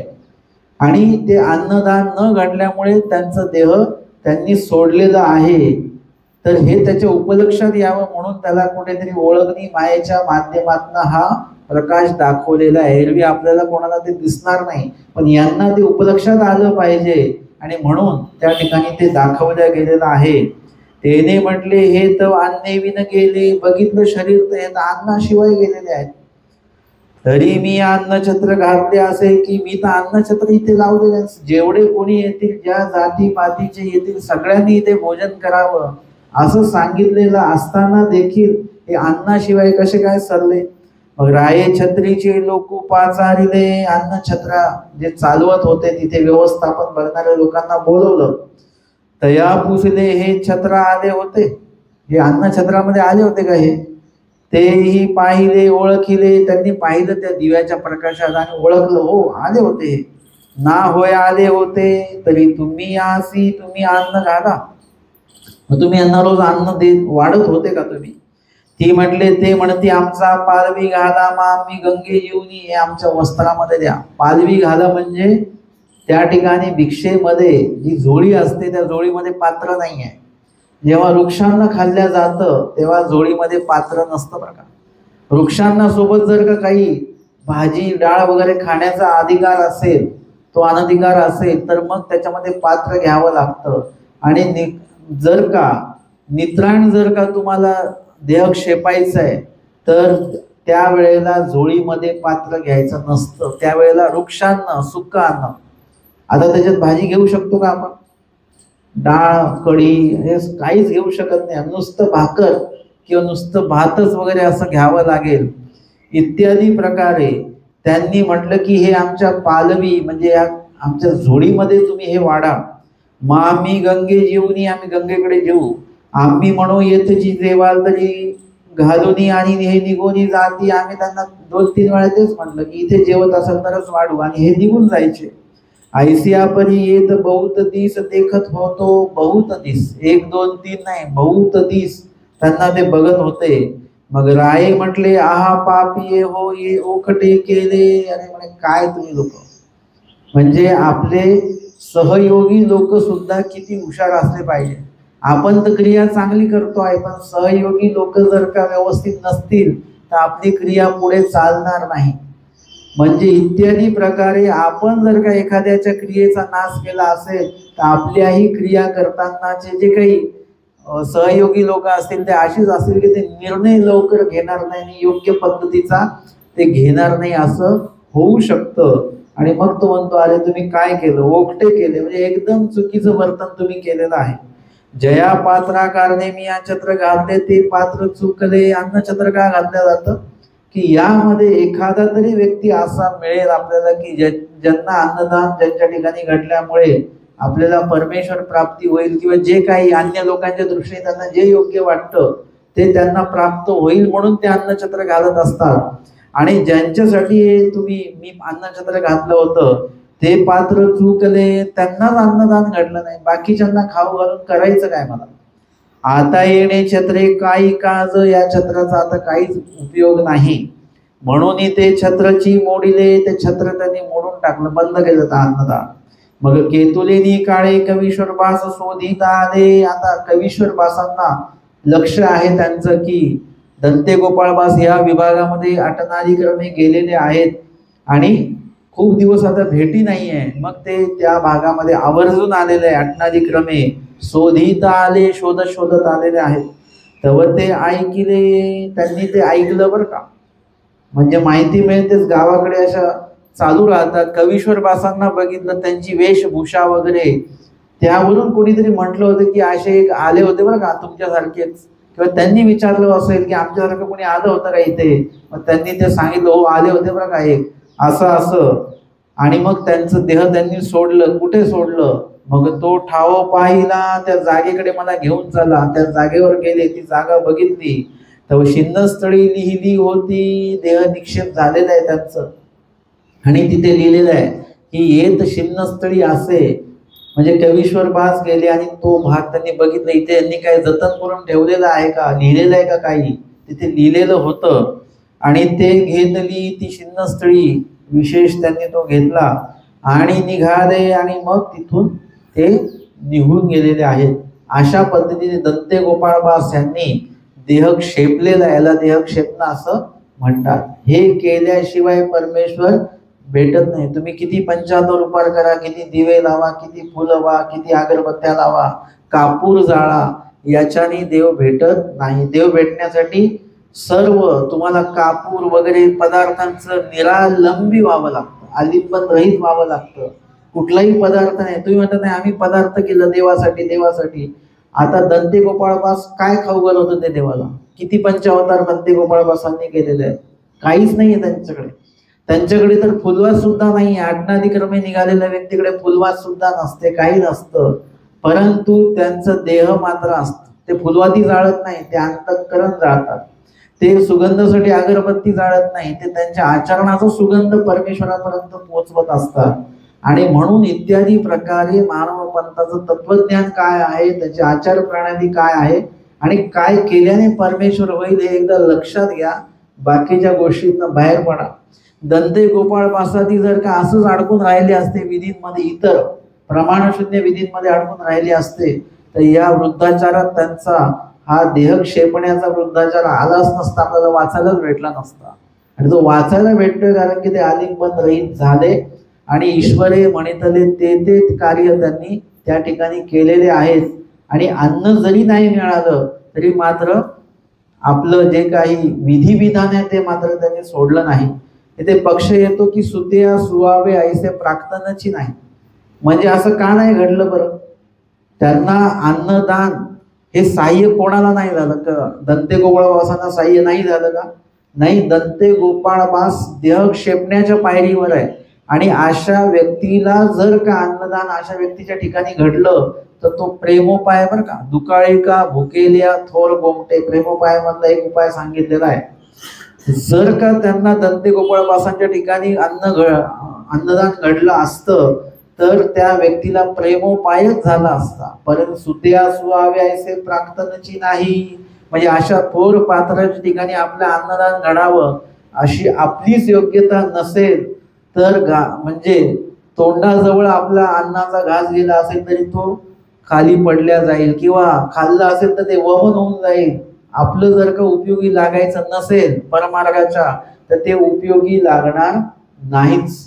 Speaker 1: आणि ते अन्नदान न घडल्यामुळे त्यांचं देह त्यांनी सोडलेलं आहे. तर हे त्याच्या उपलक्षात यावं म्हणून त्याला कुठेतरी ओळखणी मायेच्या माध्यमातून हा प्रकाश दाखवलेला आहे. एरवी आपल्याला कोणाला ते दिसणार नाही, पण यांना ते उपलक्षात आलं पाहिजे आणि म्हणून त्या ठिकाणी ते दाखवल्या गेलेलं आहे. तेने म्हटले हे तर अन्ने विन गेले. बघितलं शरीर तर हे अन्नाशिवाय गेलेले आहेत. तरी मी अन्नछत्र घातले असे की मी तर अन्नछत्र इथे लावलेले. जेवढे कोणी येतील, ज्या जाती पातीचे येतील, सगळ्यांनी इथे भोजन करावं असं सांगितलेलं असताना देखील हे अन्नाशिवाय कसे काय सरले. मग राये छत्रीचे लोक पाचारिले. अन्नछत्र जे चालवत होते तिथे व्यवस्थापन बघणाऱ्या लोकांना बोलवलं. तया पुसले हे छत्र आले होते, हे अन्नछत्रामध्ये आले होते का हे, तेही पाहिले ओळखिले. त्यांनी पाहिलं त्या दिव्याच्या प्रकाशात आणि ओळखलं, हो आले होते हे. ना होय आले होते तरी तुम्ही आसी तुम्ही अन्न घाला. मग तुम्ही यांना रोज अन्न देत वाढत होते का तुम्ही. ती म्हटले ते म्हणते आमचा पालवी घाला मा आम्ही गंगे येऊनी. हे आमच्या वस्त्रामध्ये द्या. पालवी घाला म्हणजे त्या ठिकाणी भिक्षेमध्ये जी झोळी असते त्या झोळीमध्ये पात्र नाही आहे. जेव्हा वृक्षांना खाल्ल्या जातं तेव्हा झोळीमध्ये पात्र नसतं बरं का. वृक्षांना सोबत जर का काही भाजी डाळ वगैरे खाण्याचा अधिकार असेल, तो अनधिकार असेल तर मग त्याच्यामध्ये पात्र घ्यावं लागतं. आणि जर का नित्राण जर का तुम्हाला देह क्षेपायचं आहे तर त्यावेळेला झोळीमध्ये पात्र घ्यायचं नसतं, त्यावेळेला वृक्षान्न सुक्क अन्न. आता त्याच्यात भाजी घेऊ शकतो का आपण? डाळ कढी हे काहीच घेऊ शकत नाही. नुसतं भाकर किंवा नुसतं भातच वगैरे असं घ्यावं लागेल इत्यादी प्रकारे त्यांनी म्हटलं की हे आमच्या पालवी म्हणजे या आमच्या झोळीमध्ये तुम्ही हे वाढा. मग आम्ही गंगे जेवणी, आम्ही गंगेकडे जेवू. आम्ही म्हणू येतची जेवाल तरी घालूनी आणि हे निघून जाती. आम्ही त्यांना 2-3 वेळा तेच म्हटलं की इथे जेवत असेल तरच वाढू, आणि हे निघून जायचे. ऐसिया परी येत बहुत दिस देखत होतो बहुत दिस, 1 2 3 नाही, बहुत दिस त्यांना ते बघत होते. मग राये म्हटले आहा पापी हो ये ओखटे केले. आणि म्हणे काय तुम्ही लोक, म्हणजे आपले सहयोगी लोक सुद्धा किती हुशार असले पाहिजे. आपण तर क्रिया चांगली करतो आहे, पण सहयोगी लोक जर का व्यवस्थित नसतील तर आपली क्रिया पुढे चालणार नाही. म्हणजे इत्यादी प्रकारे आपण जर का एखाद्याच्या क्रियेचा नाश केला असेल तर आपल्याही क्रिया करतानाचे जे काही सहयोगी लोक असतील ते अशीच असतील की ते निर्णय लवकर घेणार नाही आणि योग्य पद्धतीचा ते घेणार नाही, असं होऊ शकतं. आणि मग तो म्हणतो अरे तुम्ही काय केलं, ओकटे केले, म्हणजे एकदम चुकीचं वर्तन तुम्ही केलेलं आहे. जया पात्राकारणे मी या छत्र घातले, ते पात्र चुकले. अन्नछत्र का घातलं जातं की यामध्ये एखादा तरी व्यक्ती असा मिळेल आपल्याला की ज्यांना अन्नदान ज्यांच्या ठिकाणी घडल्यामुळे आपल्याला परमेश्वर प्राप्ती होईल, किंवा जे काही अन्य लोकांच्या दृष्टीने त्यांना जे योग्य वाटतं ते त्यांना प्राप्त होईल म्हणून ते अन्नछत्र घालत असतात. आणि ज्यांच्यासाठी हे तुम्ही मी अन्नछत्र घातलं होतं ते पात्र चुकले, त्यांनाच अन्नदान घडलं नाही, बाकीच्यांना खाऊ घालून करायचं काय मला. आता येणे छत्रे काही काज, या छत्राचा आता काहीच उपयोग नाही. म्हणून ते छत्रची मोडिले, ते छत्र त्यांनी मोडून टाकलं, बंद केलं तर अन्नदान. मग केतुलेनी काळे कवीश्वर बास शोधित आले. आता कवीश्वर बासांना लक्ष आहे त्यांचं की दंते गोपाळबास या विभागामध्ये अटनादी क्रमे गेलेले आहेत आणि खूप दिवस आता भेटी नाही आहे. मग ते त्या भागामध्ये आवर्जून आलेले आहे, अटनादी क्रमे शोधित आले, शोधत शोधत आलेले आहेत. तेव्हा ते ऐकले, त्यांनी ते ऐकलं बरं का. म्हणजे माहिती मिळतेच, गावाकडे अशा चालू राहतात. कवीश्वर बासांना बघितलं, त्यांची वेशभूषा वगैरे, त्यावरून कोणीतरी म्हटलं होतं की असे एक आले होते बरं का तुमच्यासारखेच, किंवा त्यांनी विचारलं असेल की आमच्यासारखं कोणी आलं होतं का इथे. मग त्यांनी ते सांगितलं हो आले होते बरं का एक असं असं. आणि मग त्यांचं देह त्यांनी सोडलं. कुठे सोडलं? मग तो ठाव पाहिला, त्या जागेकडे मला घेऊन चला. त्या जागेवर गेले, ती जागा बघितली तर शिन्नस्थळी लिहिली होती, देह निक्षेप झालेला आहे त्यांचं. आणि तिथे लिहिलेलं आहे की येत शिन्नस्थळी असे, म्हणजे कवीश्वर बास गेले आणि तो भाग त्यांनी बघितलं. इथे यांनी काय जतन करून ठेवलेलं आहे का, लिहिलेलं आहे का काही, तिथे लिहिलेलं होतं. आणि ते घेतली ती शिन्नस्थळी, विशेष त्यांनी तो घेतला आणि निघाले. आणि मग तिथून ते निघून गेलेले आहेत. अशा पद्धतीने दंते गोपाळबास यांनी देह क्षेपलेला, याला देह क्षेपणं असं म्हणतात. हे केल्याशिवाय परमेश्वर भेटत नाही. तुम्ही किती पंचाहत्तर उपार करा, किती दिवे लावा, किती फुलं वा, किती अगरबत्त्या लावा, कापूर जाळा, याच्याने देव भेटत नाही. देव भेटण्यासाठी सर्व तुम्हाला कापूर वगैरे पदार्थांचं निरालंबी व्हावं लागतं, आलिंबन रहित व्हावं लागतं. कुठलाही पदार्थ नाही. तुम्ही म्हणता नाही आम्ही पदार्थ केलं देवासाठी देवासाठी. आता दंते गोपाळबास काय खाऊ घालत होतं ते देवाला? किती पंचावतार दंते गोपाळबासांनी केलेले आहेत, काहीच नाहीये त्यांच्याकडे. त्यांच्याकडे तर फुलवास सुद्धा नाही. आज्ञाधिक्रमे निघालेल्या व्यक्तीकडे फुलवास सुद्धा नसते, काही नसतं. परंतु त्यांचं देह मात्र असतं. ते फुलवाती जाळत नाही, ते अंतःकरण जाळतात. ते सुगंधासाठी अगरबत्ती जाळत नाही, ते त्यांच्या आचरणाचा सुगंध परमेश्वरापर्यंत पोहोचवत असतात. आणि म्हणून इत्यादी प्रकारे मानव पंथाचं तत्वज्ञान काय आहे, त्याची आचार प्रणाली काय आहे आणि काय केल्याने परमेश्वर होईल हे एकदा लक्षात घ्या. बाकीच्या गोष्टींना बाहेर पडा. दंते गोपाळबासादी जर का असंच अडकून राहिले असते विधींमध्ये, इतर प्रमाणशून्य विधींमध्ये अडकून राहिले असते तर या वृद्धाचारात त्यांचा हा देह क्षेपण्याचा वृद्धाचार आलाच नसता, आपल्याला वाचायलाच भेटला नसता. आणि तो वाचायला भेटतोय कारण की ते आलिंबन रहित झाले आणि ईश्वरे म्हणितले ते कार्य त्यांनी त्या ठिकाणी केलेले आहेत. आणि अन्न जरी नाही मिळालं तरी मात्र आपलं जे काही विधिविधान आहे ते मात्र त्यांनी सोडलं नाही. इथे पक्ष येतो की सुत्या सुवावे ऐसे प्राक्तनची नाही. म्हणजे असं का नाही घडलं बरं? त्यांना अन्नदान हे साह्य कोणाला नाही झालं का? दंते गोपाळबासांना साह्य नाही झालं का? नाही, दंते गोपाळबास देह क्षेपण्याच्या पायरीवर आहे. आणि अशा व्यक्तीला जर का अन्नदान अशा व्यक्तीच्या ठिकाणी घडलं तर तो प्रेमोपाय बरं का. दुकाळिका भुकेल्या थोर गोमटे, प्रेमोपाय मधला एक उपाय सांगितलेला आहे. जर का त्यांना दंते गोपाळबासांच्या ठिकाणी अन्नदान घडलं असतं तर त्या व्यक्तीला प्रेमोपायच झाला असता. परंतु सुत्या सुवावे ऐसे प्राक्तनची नाही. म्हणजे अशा थोर पात्राच्या ठिकाणी आपलं अन्नदान घडावं अशी आपलीच योग्यता नसेल तर म्हणजे तोंडाजवळ आपला अन्नाचा घास गेला असेल तरी तो खाली पडल्या जाईल, किंवा खाल्लं असेल तर ते वमन होऊन जाईल. आपलं जर का उपयोगी लागायचं नसेल परमार्गाच्या तर ते उपयोगी लागणार नाहीच.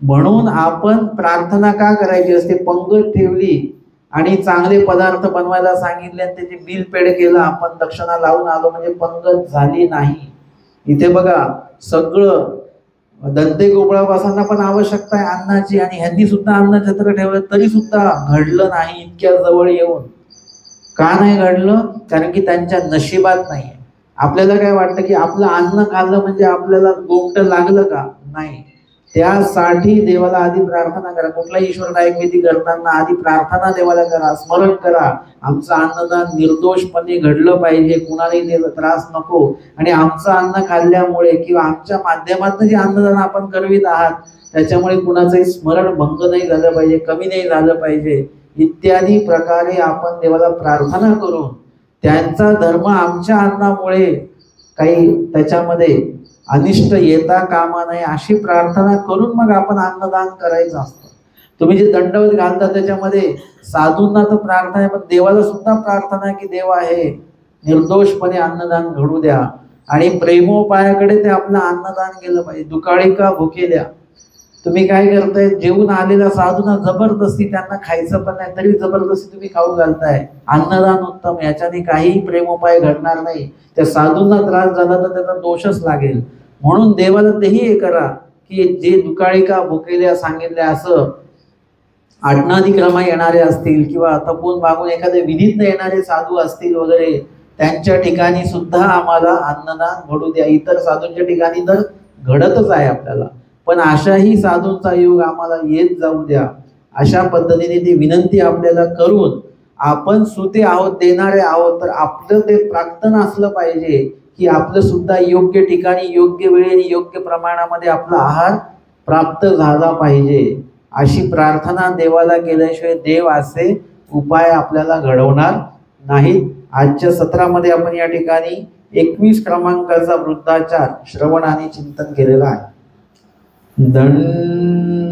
Speaker 1: म्हणून आपण प्रार्थना का करायची असते? पंगत ठेवली आणि चांगले पदार्थ बनवायला सांगितले आणि त्याचे बिल पेड केलं, आपण दक्षिणा लावून आलो म्हणजे पंगत झाली नाही. इथे बघा सगळं दंते गोपाळबासांना पण आवश्यकता आहे अन्नाची आणि ह्यांनी सुद्धा अन्न छत्र ठेवलं तरी सुद्धा घडलं नाही. इतक्या जवळ येऊन का नाही घडलं? कारण की त्यांच्या नशिबात नाही. आपल्याला काय वाटतं की आपलं अन्न खाल्लं म्हणजे आपल्याला गोमट लागलं का? नाही. त्यासाठी देवाला आधी प्रार्थना करा. कुठलाही ईश्वरदायक विधी करताना आधी प्रार्थना देवाला करा, स्मरण करा. आमचं अन्नदान निर्दोषपणे घडलं पाहिजे, कुणालाही त्रास नको. आणि आमचं अन्न खाल्ल्यामुळे किंवा आमच्या माध्यमातून जे अन्नदान आपण करवित आहात त्याच्यामुळे कुणाचंही स्मरण भंग नाही झालं पाहिजे, कमी नाही झालं पाहिजे, इत्यादी प्रकारे आपण देवाला प्रार्थना करून त्यांचा धर्म आमच्या अन्नामुळे काही त्याच्यामध्ये अनिष्ट येता कामा नये अशी प्रार्थना करून मग आपण अन्नदान करायचं असतं. तुम्ही जे दंडवत घालता त्याच्यामध्ये साधूंना तर प्रार्थना आहे, पण देवाला सुद्धा प्रार्थना की देवा हे निर्दोषपणे अन्नदान घडू द्या. आणि प्रेमोपायाकडे ते आपलं अन्नदान केलं पाहिजे. दुकाळिका भुकेल्या, तुम्ही काय करताय? जेवून आलेल्या साधूंना जबरदस्ती, त्यांना खायचं पण नाही तरी जबरदस्ती तुम्ही खाऊ घालताय. अन्नदान उत्तम, याच्याने काही प्रेमोपाय घडणार नाही. त्या साधूंना त्रास झाला तर त्याचा दोषच लागेल. म्हणून देवाला तेही हे करा की जे दुकाळिका भुकेल्या सांगितल्या असं आडनादिक्रमा येणारे असतील किंवा तपून मागून एखाद्या विधीत येणारे साधू असतील वगैरे, त्यांच्या ठिकाणी सुद्धा आम्हाला अन्नदान घडू द्या. इतर साधूंच्या ठिकाणी तर घडतच आहे आपल्याला, पण अशाही साधूंचा योग आम्हाला येत जाऊ द्या. अशा पद्धतीने ती विनंती आपल्याला करून आपण सुते आहोत, देणारे आहोत, तर आपलं ते प्राक्तन असलं पाहिजे की आपलं सुद्धा योग्य ठिकाणी योग्य वेळेने योग्य प्रमाणामध्ये आपला आहार प्राप्त झाला पाहिजे. अशी प्रार्थना देवाला केल्याशिवाय देव असे उपाय आपल्याला घडवणार नाहीत. आजच्या सत्रामध्ये आपण या ठिकाणी 21 क्रमांकाचा वृद्धाचार श्रवण आणि चिंतन केलेला आहे. दंड